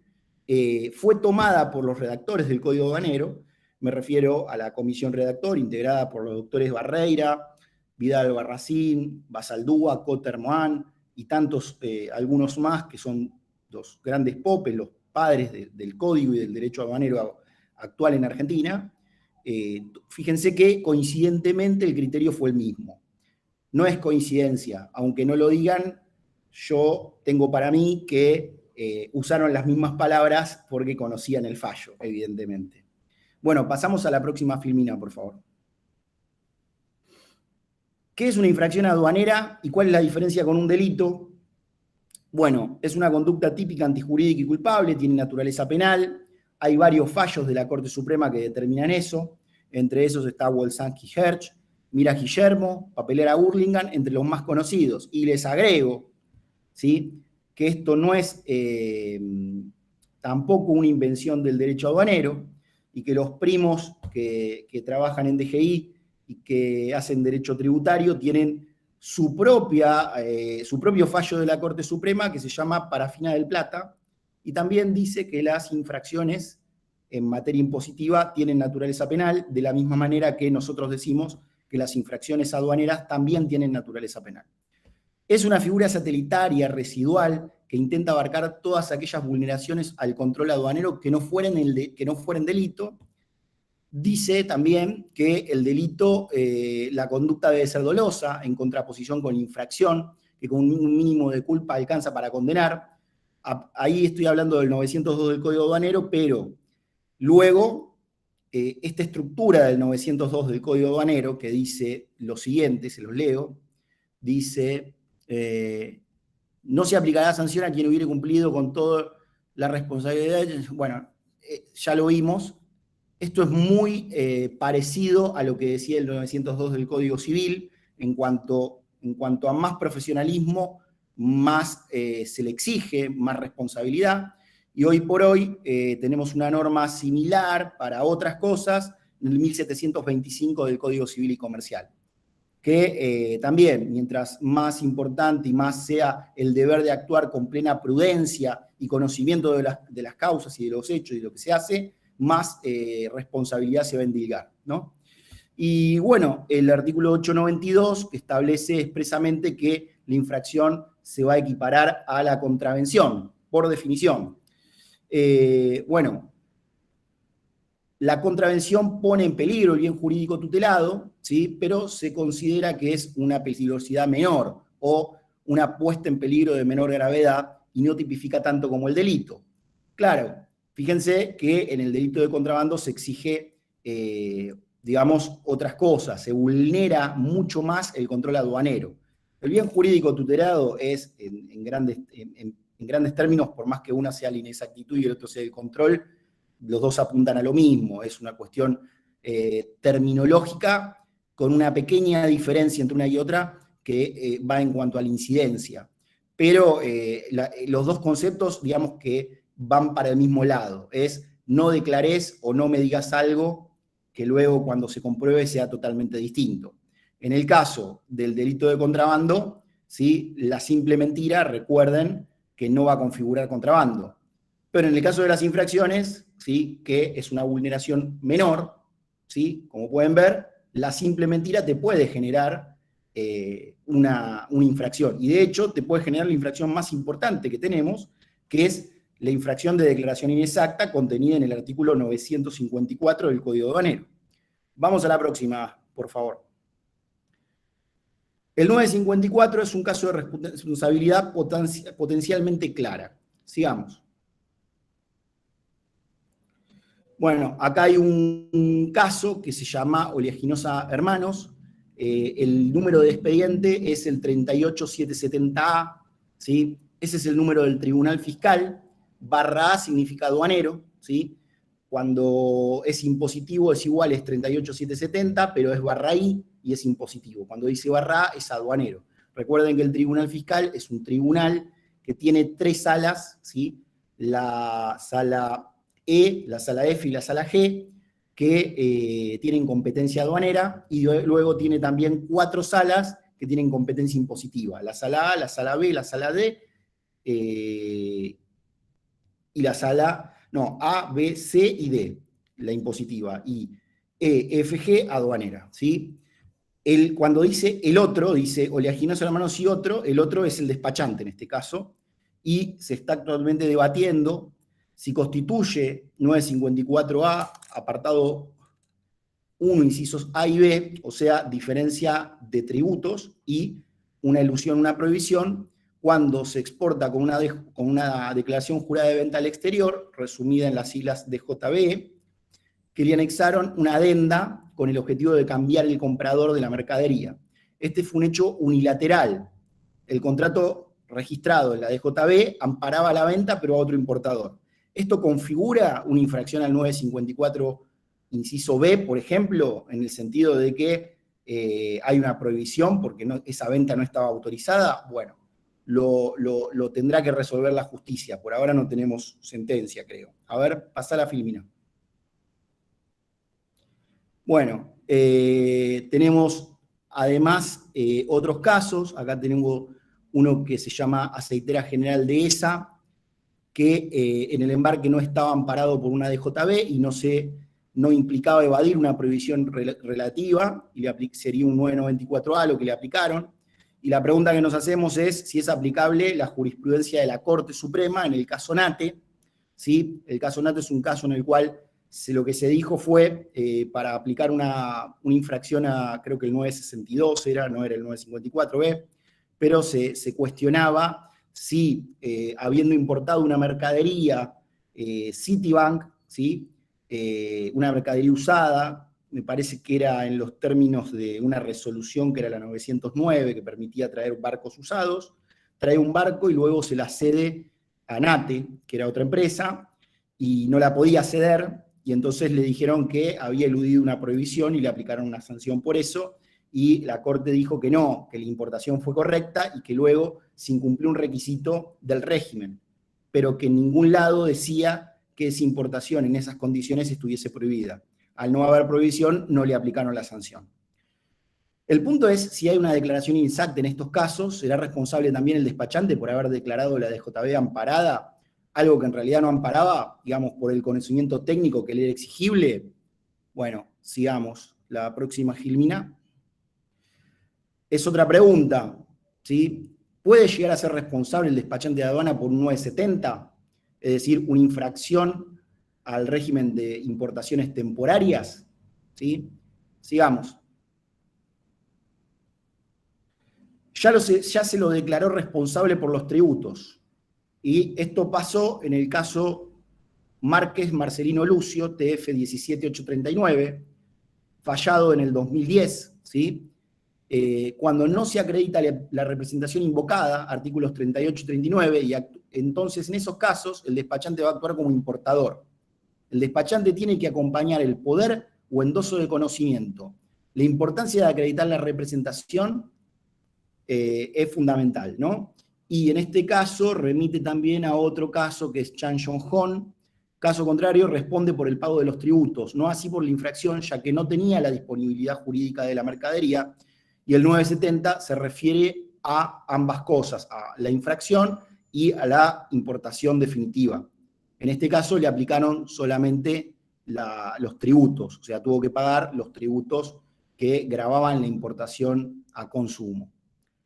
fue tomada por los redactores del Código Aduanero. Me refiero a la comisión redactor, integrada por los doctores Barreira, Vidal Barracín, Basaldúa, Cotter Moán, y tantos, algunos más, que son los grandes popes, los padres del Código y del derecho aduanero actual en Argentina. Fíjense que coincidentemente el criterio fue el mismo. No es coincidencia, aunque no lo digan, yo tengo para mí que usaron las mismas palabras porque conocían el fallo, evidentemente. Bueno, pasamos a la próxima filmina, por favor. ¿Qué es una infracción aduanera y cuál es la diferencia con un delito? Bueno, es una conducta típica, antijurídica y culpable, tiene naturaleza penal. Hay varios fallos de la Corte Suprema que determinan eso. Entre esos está Wolsanski Herch, Mira Guillermo, Papelera Hurlingham, entre los más conocidos. Y les agrego, ¿sí?, que esto no es tampoco una invención del derecho aduanero, y que los primos que trabajan en DGI y que hacen derecho tributario tienen su propio fallo de la Corte Suprema que se llama Parafina del Plata, y también dice que las infracciones en materia impositiva tienen naturaleza penal, de la misma manera que nosotros decimos que las infracciones aduaneras también tienen naturaleza penal. Es una figura satelital residual que intenta abarcar todas aquellas vulneraciones al control aduanero que no fueren delito. Dice también que el delito, la conducta debe ser dolosa, en contraposición con la infracción, que con un mínimo de culpa alcanza para condenar. Ahí estoy hablando del 902 del Código Aduanero, pero luego esta estructura del 902 del Código Aduanero, que dice lo siguiente, se los leo, dice: no se aplicará sanción a quien hubiere cumplido con toda la responsabilidad. Bueno, ya lo vimos. Esto es muy parecido a lo que decía el 902 del Código Civil. En cuanto a más profesionalismo, más se le exige, más responsabilidad. Y hoy por hoy tenemos una norma similar para otras cosas en el 1725 del Código Civil y Comercial, que también, mientras más importante y más sea el deber de actuar con plena prudencia y conocimiento de las causas y de los hechos y de lo que se hace, más responsabilidad se va a endilgar, ¿no? Y bueno, el artículo 892 establece expresamente que la infracción se va a equiparar a la contravención, por definición. Bueno, la contravención pone en peligro el bien jurídico tutelado, ¿sí? Pero se considera que es una peligrosidad menor o una puesta en peligro de menor gravedad y no tipifica tanto como el delito. Claro, fíjense que en el delito de contrabando se exige, digamos, otras cosas, se vulnera mucho más el control aduanero. El bien jurídico tutelado es, en grandes términos, por más que una sea la inexactitud y el otro sea el control, los dos apuntan a lo mismo, es una cuestión terminológica con una pequeña diferencia entre una y otra que va en cuanto a la incidencia. Pero los dos conceptos, digamos que van para el mismo lado, es no declares o no me digas algo que luego cuando se compruebe sea totalmente distinto. En el caso del delito de contrabando, ¿sí? La simple mentira, recuerden que no va a configurar contrabando. Pero en el caso de las infracciones, ¿sí? Que es una vulneración menor, ¿sí? Como pueden ver, la simple mentira te puede generar una infracción. Y de hecho, te puede generar la infracción más importante que tenemos, que es la infracción de declaración inexacta contenida en el artículo 954 del Código Aduanero. Vamos a la próxima, por favor. El 954 es un caso de responsabilidad potencialmente clara. Sigamos. Bueno, acá hay un caso que se llama Oleaginosa Hermanos. El número de expediente es el 38770A, ¿sí? Ese es el número del Tribunal Fiscal. /A significa aduanero, ¿sí? Cuando es impositivo es igual, es 38770, pero es /I y es impositivo. Cuando dice /A es aduanero. Recuerden que el Tribunal Fiscal es un tribunal que tiene 3 salas, ¿sí? La sala E, la sala F y la sala G, que tienen competencia aduanera, y luego tiene también 4 salas que tienen competencia impositiva. La sala A, la sala B, la sala D, y la sala, no, A, B, C y D, la impositiva, y E, F, G, aduanera, ¿sí? Cuando dice el otro, dice Oleaginosa Hermanos y otro, el otro es el despachante en este caso, y se está actualmente debatiendo si constituye 954A, apartado 1, incisos A y B, o sea, diferencia de tributos y una elusión, una prohibición, cuando se exporta con una declaración jurada de venta al exterior, resumida en las siglas de DJB, que le anexaron una adenda con el objetivo de cambiar el comprador de la mercadería. Este fue un hecho unilateral. El contrato registrado en la DJB amparaba la venta, pero a otro importador. Esto configura una infracción al 954, inciso B, por ejemplo, en el sentido de que hay una prohibición porque esa venta no estaba autorizada. Bueno, lo tendrá que resolver la justicia. Por ahora no tenemos sentencia, creo. A ver, pasa la Filmina. Bueno, tenemos además otros casos. Acá tenemos uno que se llama Aceitera General de ESA, que en el embarque no estaba amparado por una DJB y no implicaba evadir una prohibición relativa, y sería un 994A lo que le aplicaron. Y la pregunta que nos hacemos es si es aplicable la jurisprudencia de la Corte Suprema en el caso Nate, ¿sí? El caso Nate es un caso en el cual lo que se dijo fue para aplicar una infracción a, creo que el 962 no era el 954B, pero se cuestionaba si, habiendo importado una mercadería Citibank, ¿sí? Una mercadería usada, me parece que era en los términos de una resolución que era la 909, que permitía traer barcos usados, trae un barco y luego se la cede a Nate, que era otra empresa, y no la podía ceder, y entonces le dijeron que había eludido una prohibición y le aplicaron una sanción por eso, y la Corte dijo que no, que la importación fue correcta y que luego se incumplió un requisito del régimen, pero que en ningún lado decía que esa importación en esas condiciones estuviese prohibida. Al no haber prohibición, no le aplicaron la sanción. El punto es, si hay una declaración inexacta en estos casos, ¿será responsable también el despachante por haber declarado la DJB amparada, algo que en realidad no amparaba, digamos, por el conocimiento técnico que le era exigible? Bueno, sigamos. La próxima, Gilmina. Es otra pregunta, ¿sí? ¿Puede llegar a ser responsable el despachante de aduana por un 970? es decir, una infracción al régimen de importaciones temporarias, ¿sí? Sigamos. Ya se lo declaró responsable por los tributos. Y esto pasó en el caso Márquez Marcelino Lucio, TF 17839, fallado en el 2010, ¿sí? Cuando no se acredita la representación invocada, artículos 38 y 39, y entonces en esos casos el despachante va a actuar como importador. El despachante tiene que acompañar el poder o endoso de conocimiento. La importancia de acreditar la representación es fundamental, ¿no? Y en este caso remite también a otro caso que es Chan Yong-hon. Caso contrario, responde por el pago de los tributos, no así por la infracción, ya que no tenía la disponibilidad jurídica de la mercadería, y el 970 se refiere a ambas cosas, a la infracción y a la importación definitiva. En este caso le aplicaron solamente los tributos, o sea, tuvo que pagar los tributos que gravaban la importación a consumo.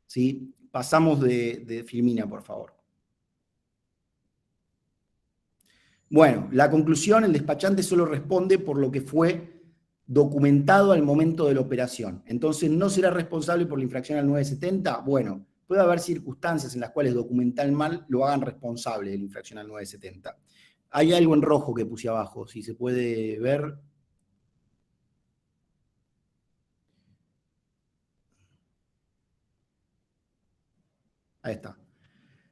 ¿Sí? Pasamos de Filmina, por favor. Bueno, la conclusión, el despachante solo responde por lo que fue documentado al momento de la operación. Entonces, ¿no será responsable por la infracción al 970? Bueno, puede haber circunstancias en las cuales documental mal lo hagan responsable de la infracción al 970. Hay algo en rojo que puse abajo, si se puede ver. Ahí está.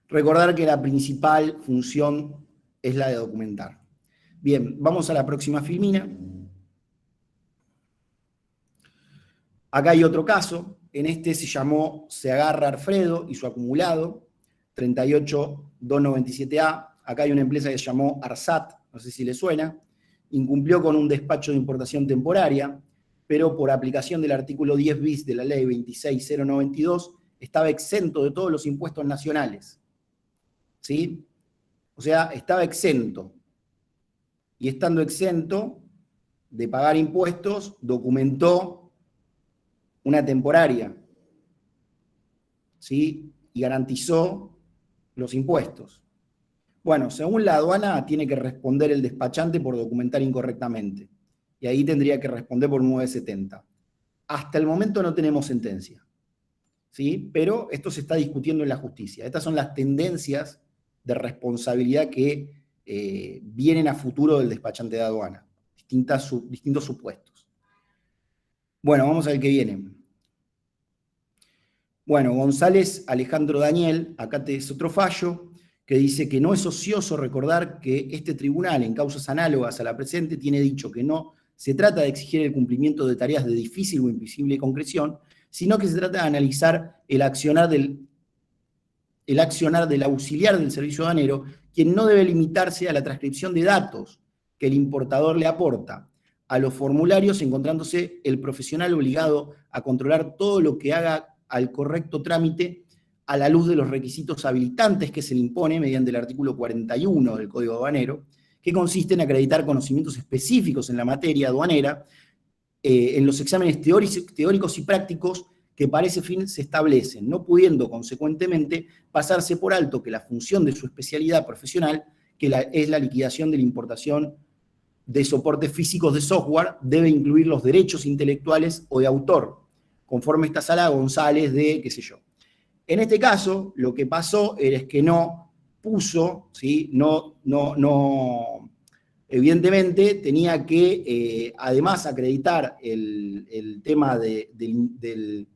Recordar que la principal función es la de documentar. Bien, vamos a la próxima filmina. Acá hay otro caso. En este se agarra Alfredo y su acumulado, 38297A. Acá hay una empresa que se llamó Arsat, no sé si le suena. Incumplió con un despacho de importación temporaria, pero por aplicación del artículo 10 bis de la ley 26092, estaba exento de todos los impuestos nacionales. ¿Sí? O sea, estaba exento. Y estando exento de pagar impuestos, documentó una temporaria, ¿sí? Y garantizó los impuestos. Bueno, según la aduana, tiene que responder el despachante por documentar incorrectamente. Y ahí tendría que responder por 970. Hasta el momento no tenemos sentencia, ¿sí? Pero esto se está discutiendo en la justicia. Estas son las tendencias de responsabilidad que vienen a futuro del despachante de aduana. Distintos supuestos. Bueno, vamos al que viene. Bueno, González Alejandro Daniel, acá es otro fallo, que dice que no es ocioso recordar que este tribunal, en causas análogas a la presente, tiene dicho que no se trata de exigir el cumplimiento de tareas de difícil o imposible concreción, sino que se trata de analizar el accionar del auxiliar del servicio aduanero, quien no debe limitarse a la transcripción de datos que el importador le aporta a los formularios, encontrándose el profesional obligado a controlar todo lo que haga al correcto trámite a la luz de los requisitos habilitantes que se le impone mediante el artículo 41 del Código Aduanero, que consiste en acreditar conocimientos específicos en la materia aduanera, en los exámenes teóricos y prácticos que para ese fin se establecen, no pudiendo consecuentemente pasarse por alto que la función de su especialidad profesional, es la liquidación de la importación de soportes físicos de software, debe incluir los derechos intelectuales o de autor, conforme esta sala González de qué sé yo. En este caso, lo que pasó es que no puso, ¿sí? Evidentemente tenía que, además, acreditar el tema del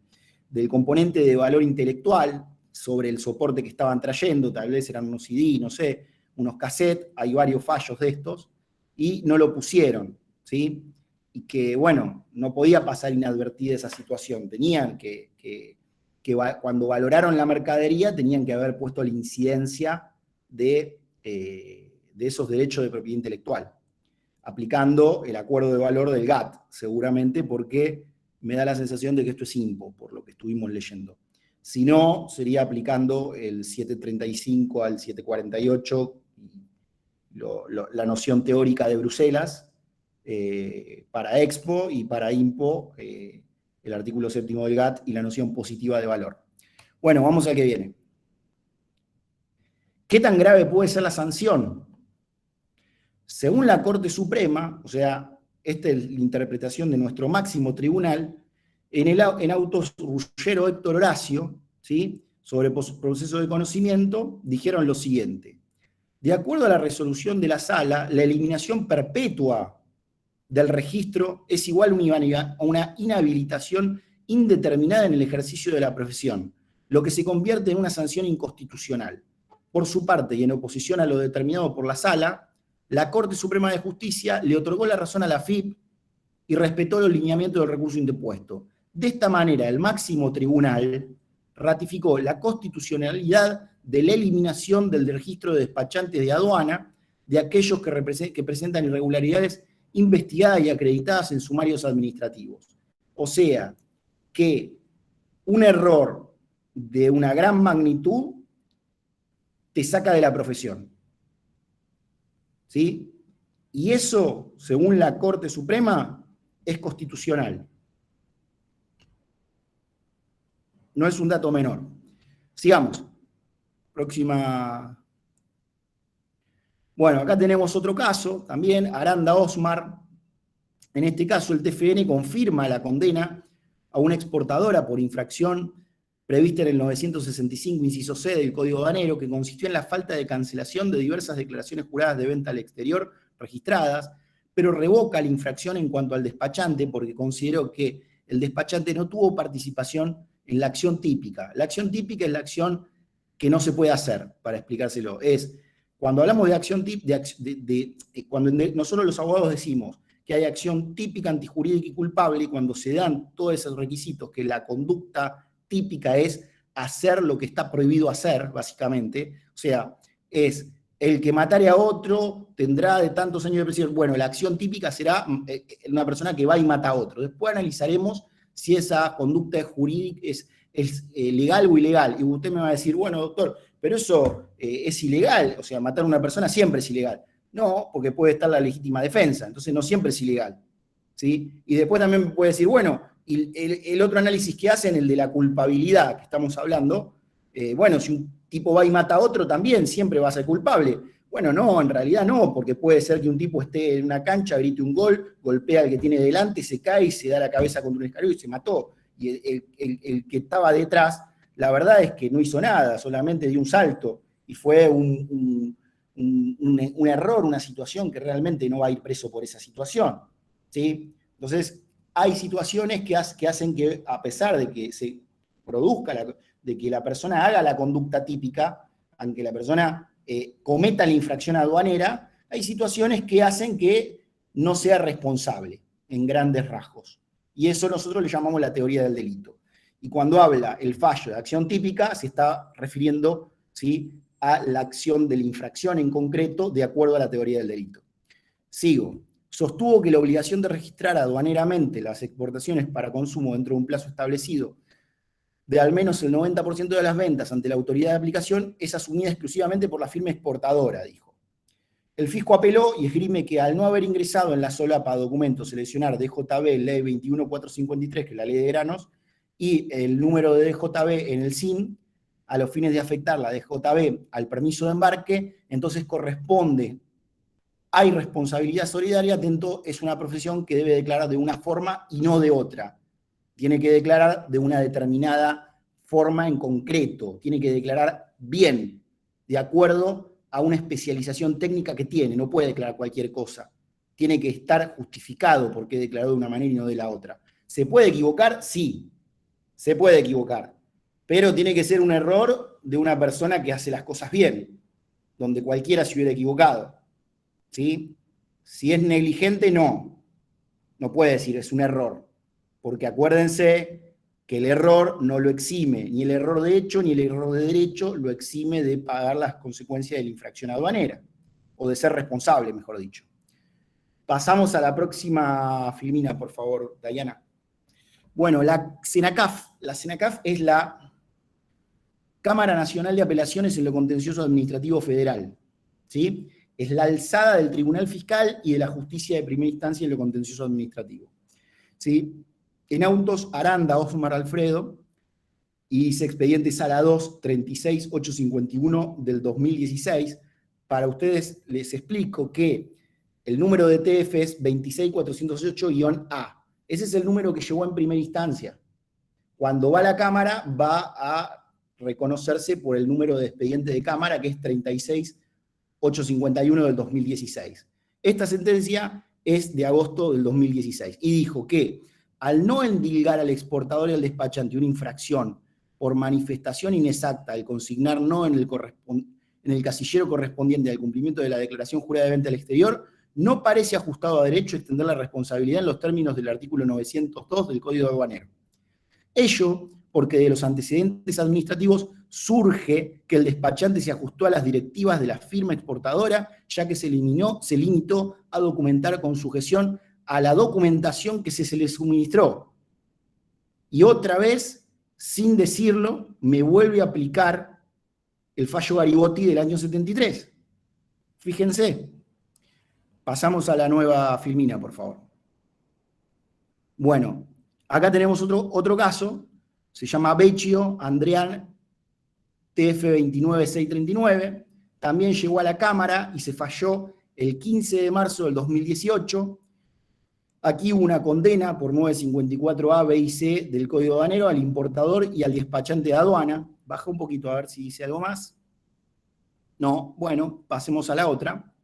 componente de valor intelectual sobre el soporte que estaban trayendo, tal vez eran unos CD, no sé, unos cassettes, hay varios fallos de estos, y no lo pusieron, ¿sí? Y que, bueno, no podía pasar inadvertida esa situación. Tenían que cuando valoraron la mercadería, tenían que haber puesto la incidencia de esos derechos de propiedad intelectual, aplicando el acuerdo de valor del GATT, seguramente porque me da la sensación de que esto es impo, por lo que estuvimos leyendo. Si no, sería aplicando el 735 al 748, la noción teórica de Bruselas, para Expo y para IMPO, el artículo 7º del GATT y la noción positiva de valor. Bueno, vamos al que viene. ¿Qué tan grave puede ser la sanción? Según la Corte Suprema, o sea, esta es la interpretación de nuestro máximo tribunal, en autos Ruggiero Héctor Horacio, ¿sí?, sobre proceso de conocimiento, dijeron lo siguiente: de acuerdo a la resolución de la sala, la eliminación perpetua del registro es igual a una inhabilitación indeterminada en el ejercicio de la profesión, lo que se convierte en una sanción inconstitucional. Por su parte, y en oposición a lo determinado por la sala, la Corte Suprema de Justicia le otorgó la razón a la AFIP y respetó los lineamientos del recurso interpuesto. De esta manera, el máximo tribunal ratificó la constitucionalidad de la eliminación del registro de despachantes de aduana de aquellos que presentan irregularidades investigadas y acreditadas en sumarios administrativos. O sea, que un error de una gran magnitud te saca de la profesión. ¿Sí? Y eso, según la Corte Suprema, es constitucional. No es un dato menor. Sigamos. Próxima. Bueno, acá tenemos otro caso, también, Aranda Osmar. En este caso, el TFN confirma la condena a una exportadora por infracción prevista en el 965, inciso C del Código Aduanero, que consistió en la falta de cancelación de diversas declaraciones juradas de venta al exterior registradas, pero revoca la infracción en cuanto al despachante porque consideró que el despachante no tuvo participación en la acción típica. La acción típica es la acción que no se puede hacer, para explicárselo. Es, cuando hablamos de acción típica, cuando nosotros los abogados decimos que hay acción típica, antijurídica y culpable, y cuando se dan todos esos requisitos, que la conducta típica es hacer lo que está prohibido hacer, básicamente, o sea, es el que matare a otro tendrá de tantos años de prisión. Bueno, la acción típica será una persona que va y mata a otro. Después analizaremos si esa conducta es jurídica, es legal o ilegal. Y usted me va a decir, bueno, doctor, pero eso es ilegal, o sea, matar a una persona siempre es ilegal. No, porque puede estar la legítima defensa, entonces no siempre es ilegal, ¿sí? Y después también me puede decir, bueno, y el otro análisis que hacen, el de la culpabilidad que estamos hablando, bueno, si un tipo va y mata a otro, también siempre va a ser culpable. Bueno, no, en realidad no, porque puede ser que un tipo esté en una cancha, grite un gol, golpea al que tiene delante, se cae y se da la cabeza contra un escalón y se mató. Y el que estaba detrás, la verdad es que no hizo nada, solamente dio un salto, y fue un error, una situación que realmente no va a ir preso por esa situación, ¿sí? Entonces, hay situaciones que hacen que, a pesar de que se produzca, de que la persona haga la conducta típica, aunque la persona cometa la infracción aduanera, hay situaciones que hacen que no sea responsable, en grandes rasgos. Y eso nosotros le llamamos la teoría del delito. Y cuando habla el fallo de acción típica, se está refiriendo, ¿sí?, a la acción de la infracción en concreto, de acuerdo a la teoría del delito. Sigo. Sostuvo que la obligación de registrar aduaneramente las exportaciones para consumo dentro de un plazo establecido de al menos el 90% de las ventas ante la autoridad de aplicación es asumida exclusivamente por la firma exportadora, dijo. El fisco apeló y esgrime que al no haber ingresado en la solapa documento seleccionar DJB, ley 21453, que es la ley de granos, y el número de DJB en el SIN, a los fines de afectar la DJB al permiso de embarque, entonces corresponde, hay responsabilidad solidaria, atento, es una profesión que debe declarar de una forma y no de otra. Tiene que declarar de una determinada forma en concreto, tiene que declarar bien, de acuerdo a una especialización técnica que tiene, no puede declarar cualquier cosa. Tiene que estar justificado por qué declaró de una manera y no de la otra. ¿Se puede equivocar? Sí, se puede equivocar, pero tiene que ser un error de una persona que hace las cosas bien, donde cualquiera se hubiera equivocado, ¿sí? Si es negligente, no puede decir es un error, porque acuérdense que el error no lo exime, ni el error de hecho ni el error de derecho lo exime de pagar las consecuencias de la infracción aduanera, o de ser responsable, mejor dicho. Pasamos a la próxima filmina, por favor, Dayana. Bueno, la CENACAF es la Cámara Nacional de Apelaciones en lo Contencioso Administrativo Federal, ¿sí? Es la alzada del Tribunal Fiscal y de la Justicia de Primera Instancia en lo Contencioso Administrativo, ¿sí? En autos, Aranda Osmar Alfredo, y dice expediente Sala 2, 36851 del 2016. Para ustedes les explico que el número de TF es 26408-A. Ese es el número que llegó en primera instancia. Cuando va a la Cámara, va a reconocerse por el número de expediente de Cámara, que es 36851 del 2016. Esta sentencia es de agosto del 2016 y dijo que al no endilgar al exportador y al despachante una infracción por manifestación inexacta al consignar no en el casillero correspondiente al cumplimiento de la declaración jurada de venta al exterior, no parece ajustado a derecho extender la responsabilidad en los términos del artículo 902 del Código Aduanero. Ello porque de los antecedentes administrativos surge que el despachante se ajustó a las directivas de la firma exportadora, ya que se limitó a documentar con sujeción a la documentación que se le suministró. Y otra vez, sin decirlo, me vuelve a aplicar el fallo Garibotti del año 73. Fíjense. Pasamos a la nueva filmina, por favor. Bueno, acá tenemos otro caso, se llama Vecchio Andrean TF 29639, también llegó a la Cámara y se falló el 15 de marzo del 2018. Aquí hubo una condena por 954A, B y C del Código Aduanero al importador y al despachante de aduana. Baja un poquito a ver si dice algo más. No, bueno, pasemos a la otra.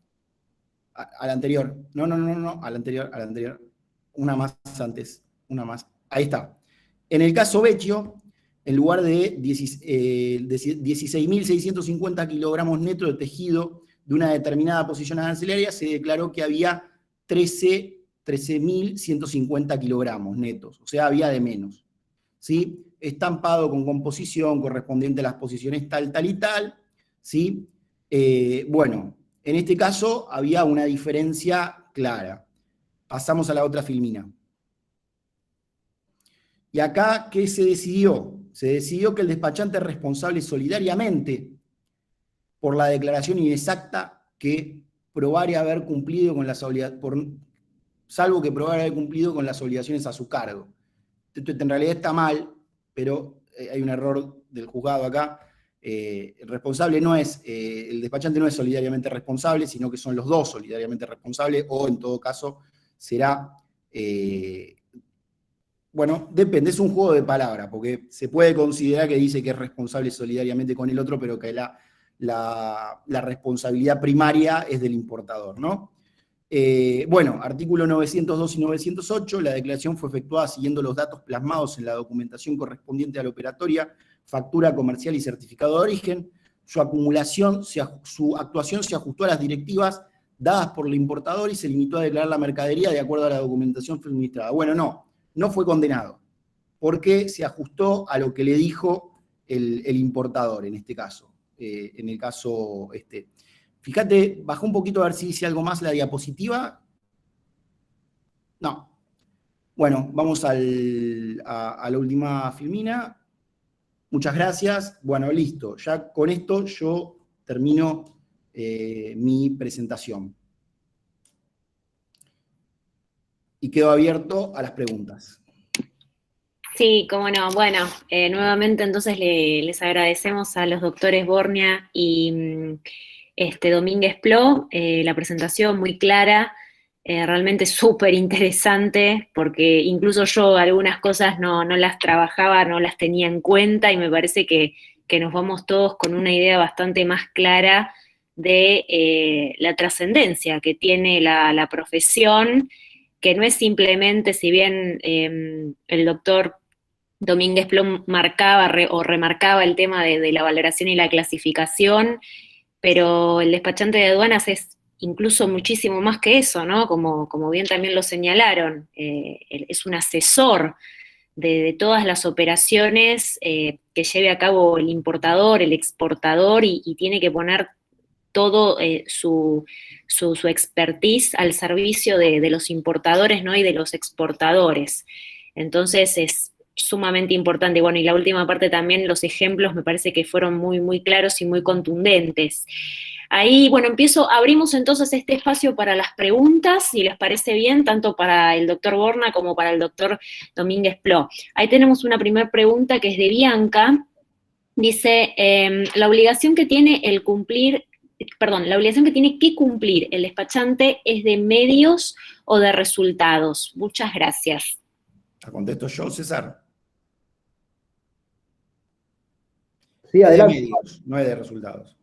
A la anterior. No, a la anterior. Una más antes, una más. Ahí está. En el caso Vecchio, en lugar de 16.650 kilogramos netos de tejido de una determinada posición arancelaria, se declaró que había 13.150 kilogramos netos, o sea, había de menos. ¿Sí? Estampado con composición correspondiente a las posiciones tal, tal y tal. ¿Sí? Bueno, en este caso había una diferencia clara. Pasamos a la otra filmina. Y acá, ¿qué se decidió? Se decidió que el despachante es responsable solidariamente por la declaración inexacta que probare haber cumplido con las obligaciones, salvo que probare haber cumplido con las obligaciones a su cargo. Esto en realidad está mal, pero hay un error del juzgado acá. El responsable no es, el despachante no es solidariamente responsable, sino que son los dos solidariamente responsables, o en todo caso será... bueno, depende, es un juego de palabras, porque se puede considerar que dice que es responsable solidariamente con el otro, pero que la responsabilidad primaria es del importador, ¿no? Bueno, artículo 902 y 908, la declaración fue efectuada siguiendo los datos plasmados en la documentación correspondiente a la operatoria, factura comercial y certificado de origen. Su actuación se ajustó a las directivas dadas por el importador y se limitó a declarar la mercadería de acuerdo a la documentación suministrada. Bueno, no fue condenado, porque se ajustó a lo que le dijo el importador en este caso. En el caso, fíjate, bajó un poquito a ver si dice algo más la diapositiva. No. Bueno, vamos a la última filmina. Muchas gracias. Bueno, listo. Ya con esto yo termino mi presentación. Y quedo abierto a las preguntas. Sí, cómo no. Bueno, nuevamente entonces les agradecemos a los doctores Bornia y Domínguez Pló la presentación muy clara, realmente súper interesante, porque incluso yo algunas cosas no las trabajaba, no las tenía en cuenta, y me parece que nos vamos todos con una idea bastante más clara de la trascendencia que tiene la profesión, que no es simplemente, si bien el doctor Domínguez Pló marcaba o remarcaba el tema de la valoración y la clasificación, pero el despachante de aduanas es incluso muchísimo más que eso, ¿no? Como bien también lo señalaron, es un asesor de todas las operaciones que lleve a cabo el importador, el exportador, y tiene que poner todo su expertise al servicio de los importadores, ¿no? Y de los exportadores. Entonces es sumamente importante. Bueno, y la última parte también, los ejemplos me parece que fueron muy, muy claros y muy contundentes. Ahí, bueno, abrimos entonces este espacio para las preguntas, si les parece bien, tanto para el doctor Borna como para el doctor Domínguez Pló. Ahí tenemos una primera pregunta que es de Bianca. Dice, la obligación que tiene el cumplir perdón, la obligación que tiene que cumplir el despachante es de medios o de resultados. Muchas gracias. ¿La contesto yo, César? Sí, Es de adelante. medios, no es de resultados.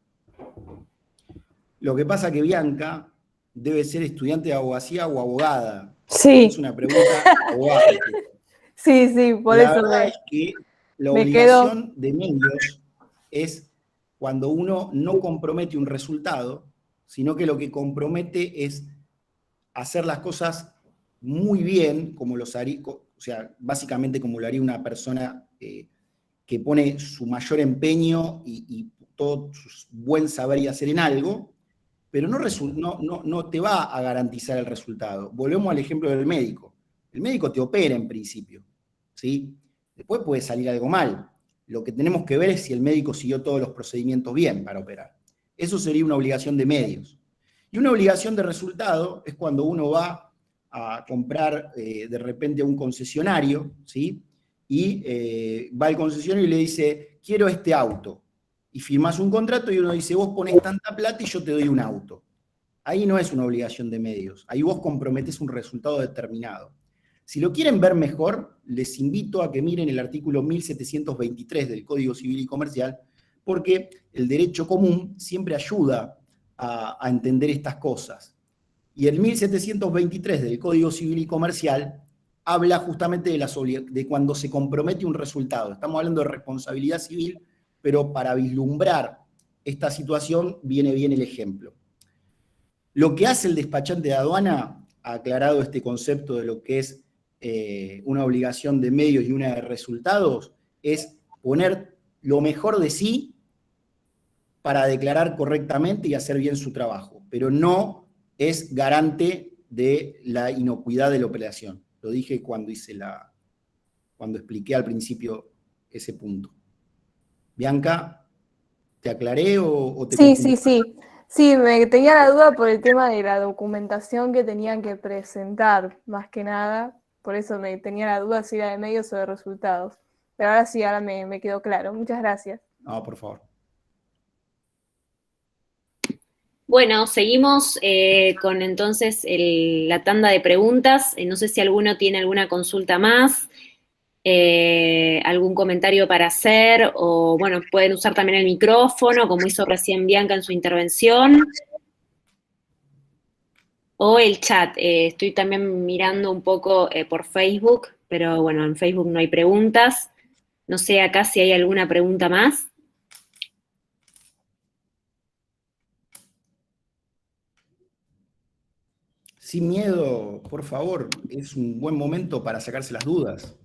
Lo que pasa que Bianca debe ser estudiante de abogacía o abogada. Sí. Es una pregunta abogada. Sí, por La eso verdad es que la me obligación de medios es cuando uno no compromete un resultado, sino que lo que compromete es hacer las cosas muy bien, como los haría, o sea, básicamente como lo haría una persona que pone su mayor empeño y todo su buen saber y hacer en algo, pero no te va a garantizar el resultado. Volvemos al ejemplo del médico. El médico te opera en principio, ¿sí? Después puede salir algo mal. Lo que tenemos que ver es si el médico siguió todos los procedimientos bien para operar. Eso sería una obligación de medios. Y una obligación de resultado es cuando uno va a comprar de repente a un concesionario, ¿sí? Y va al concesionario y le dice, quiero este auto. Y firmás un contrato y uno dice, vos ponés tanta plata y yo te doy un auto. Ahí no es una obligación de medios, ahí vos comprometés un resultado determinado. Si lo quieren ver mejor, les invito a que miren el artículo 1723 del Código Civil y Comercial, porque el derecho común siempre ayuda a entender estas cosas. Y el 1723 del Código Civil y Comercial habla justamente de cuando se compromete un resultado. Estamos hablando de responsabilidad civil, pero para vislumbrar esta situación viene bien el ejemplo. Lo que hace el despachante de aduana, ha aclarado este concepto de lo que es una obligación de medios y una de resultados, es poner lo mejor de sí para declarar correctamente y hacer bien su trabajo, pero no es garante de la inocuidad de la operación. Lo dije cuando expliqué al principio ese punto. Bianca, ¿te aclaré o te confundí? Sí, me tenía la duda por el tema de la documentación que tenían que presentar, más que nada. Por eso me tenía la duda si era de medios o de resultados. Pero ahora sí, ahora me quedó claro. Muchas gracias. No, por favor. Bueno, seguimos con entonces la tanda de preguntas. No sé si alguno tiene alguna consulta más, algún comentario para hacer, o bueno, pueden usar también el micrófono, como hizo recién Bianca en su intervención, o el chat. Estoy también mirando un poco por Facebook, pero bueno, en Facebook no hay preguntas. No sé acá si hay alguna pregunta más. Sin miedo, por favor, es un buen momento para sacarse las dudas.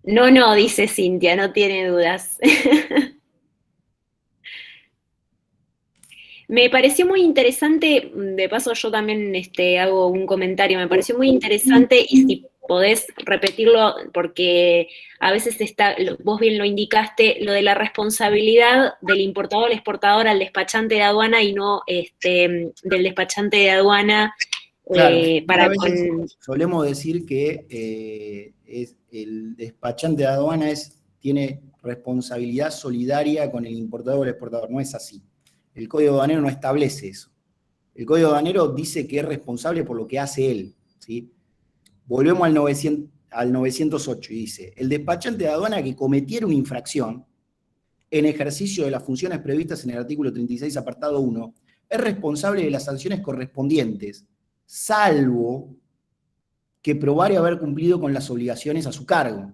No, dice Cintia, no tiene dudas. Me pareció muy interesante, de paso yo también hago un comentario, me pareció muy interesante y si podés repetirlo, porque a veces vos bien lo indicaste, lo de la responsabilidad del importador al exportador al despachante de aduana y no del despachante de aduana Claro, para solemos decir que el despachante de aduana tiene responsabilidad solidaria con el importador o el exportador. No es así. El Código Aduanero no establece eso. El Código Aduanero dice que es responsable por lo que hace él, ¿sí? Volvemos al 908 y dice, el despachante de aduana que cometiera una infracción en ejercicio de las funciones previstas en el artículo 36, apartado 1, es responsable de las sanciones correspondientes, salvo que probare haber cumplido con las obligaciones a su cargo.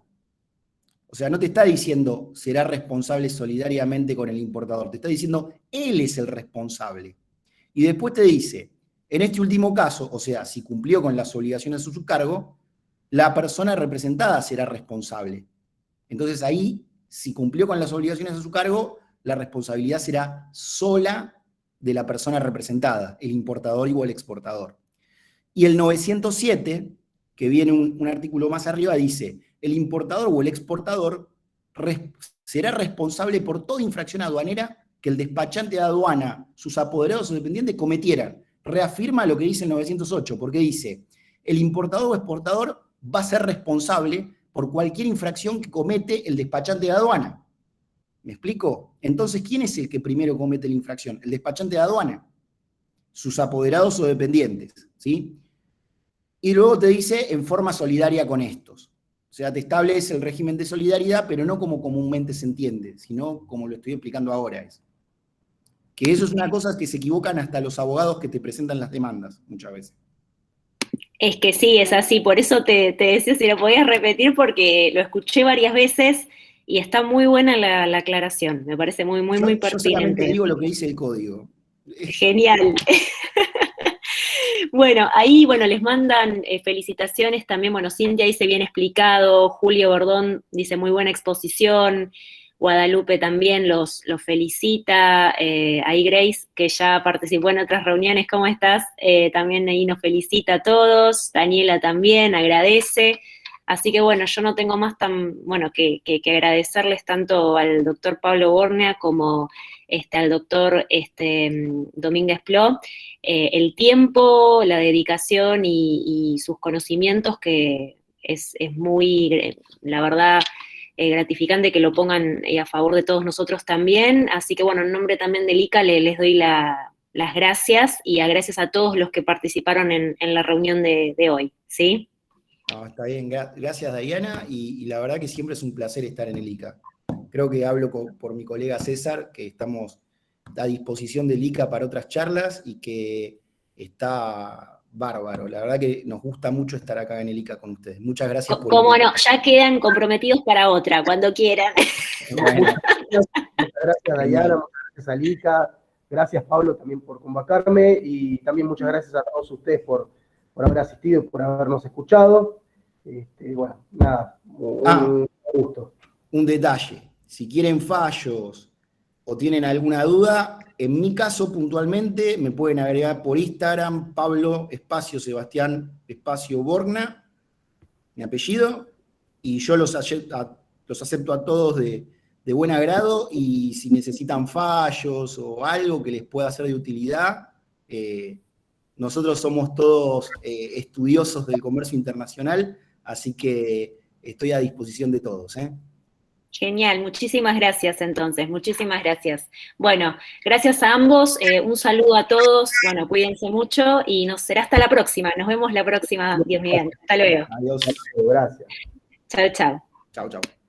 O sea, no te está diciendo será responsable solidariamente con el importador, te está diciendo él es el responsable. Y después te dice, en este último caso, o sea, si cumplió con las obligaciones a su cargo, la persona representada será responsable. Entonces ahí, si cumplió con las obligaciones a su cargo, la responsabilidad será sola de la persona representada, el importador o el exportador. Y el 907, que viene un artículo más arriba, dice, el importador o el exportador será responsable por toda infracción aduanera que el despachante de aduana, sus apoderados o dependientes cometieran. Reafirma lo que dice el 908, porque dice, el importador o exportador va a ser responsable por cualquier infracción que comete el despachante de aduana. ¿Me explico? Entonces, ¿quién es el que primero comete la infracción? El despachante de aduana, sus apoderados o dependientes, ¿sí? Y luego te dice en forma solidaria con estos. O sea, te establece el régimen de solidaridad, pero no como comúnmente se entiende, sino como lo estoy explicando ahora. Que eso es una cosa que se equivocan hasta los abogados que te presentan las demandas, muchas veces. Es que sí, es así, por eso te decía si lo podías repetir, porque lo escuché varias veces y está muy buena la aclaración, me parece muy Yo solamente pertinente. digo lo que dice el código. Genial. Bueno, ahí, bueno, les mandan felicitaciones también, bueno, Cintia dice bien explicado, Julio Bordón dice muy buena exposición, Guadalupe también los felicita, ahí Grace, que ya participó en otras reuniones, ¿cómo estás? También ahí nos felicita a todos, Daniela también agradece, así que bueno, yo no tengo más que agradecerles tanto al doctor Pablo Bornea como al doctor Domínguez Pló, el tiempo, la dedicación y sus conocimientos, que es muy, la verdad, gratificante que lo pongan a favor de todos nosotros también. Así que bueno, en nombre también del ICA les doy las gracias y gracias a todos los que participaron en la reunión de hoy, ¿sí? No, está bien, gracias Diana, y la verdad que siempre es un placer estar en el ICA. Creo que hablo por mi colega César, que estamos a disposición del ICA para otras charlas y que está bárbaro. La verdad que nos gusta mucho estar acá en el ICA con ustedes. Muchas gracias por Cómo no, ya quedan comprometidos para otra, cuando quieran. Muchas gracias, Dayana, muchas gracias a Lika, gracias Pablo también por convocarme y también muchas gracias a todos ustedes por haber asistido, por habernos escuchado. Bueno, nada, un gusto. Un detalle, si quieren fallos o tienen alguna duda, en mi caso puntualmente me pueden agregar por Instagram, Pablo Sebastián Borgna, mi apellido, y yo los acepto a todos de buen agrado, y si necesitan fallos o algo que les pueda ser de utilidad, nosotros somos todos estudiosos del comercio internacional, así que estoy a disposición de todos. Genial, muchísimas gracias entonces, muchísimas gracias. Bueno, gracias a ambos, un saludo a todos, bueno, cuídense mucho y nos será hasta la próxima, nos vemos la próxima, Dios mediante. Hasta luego. Adiós. Gracias. Chao, chao. Chao, chao.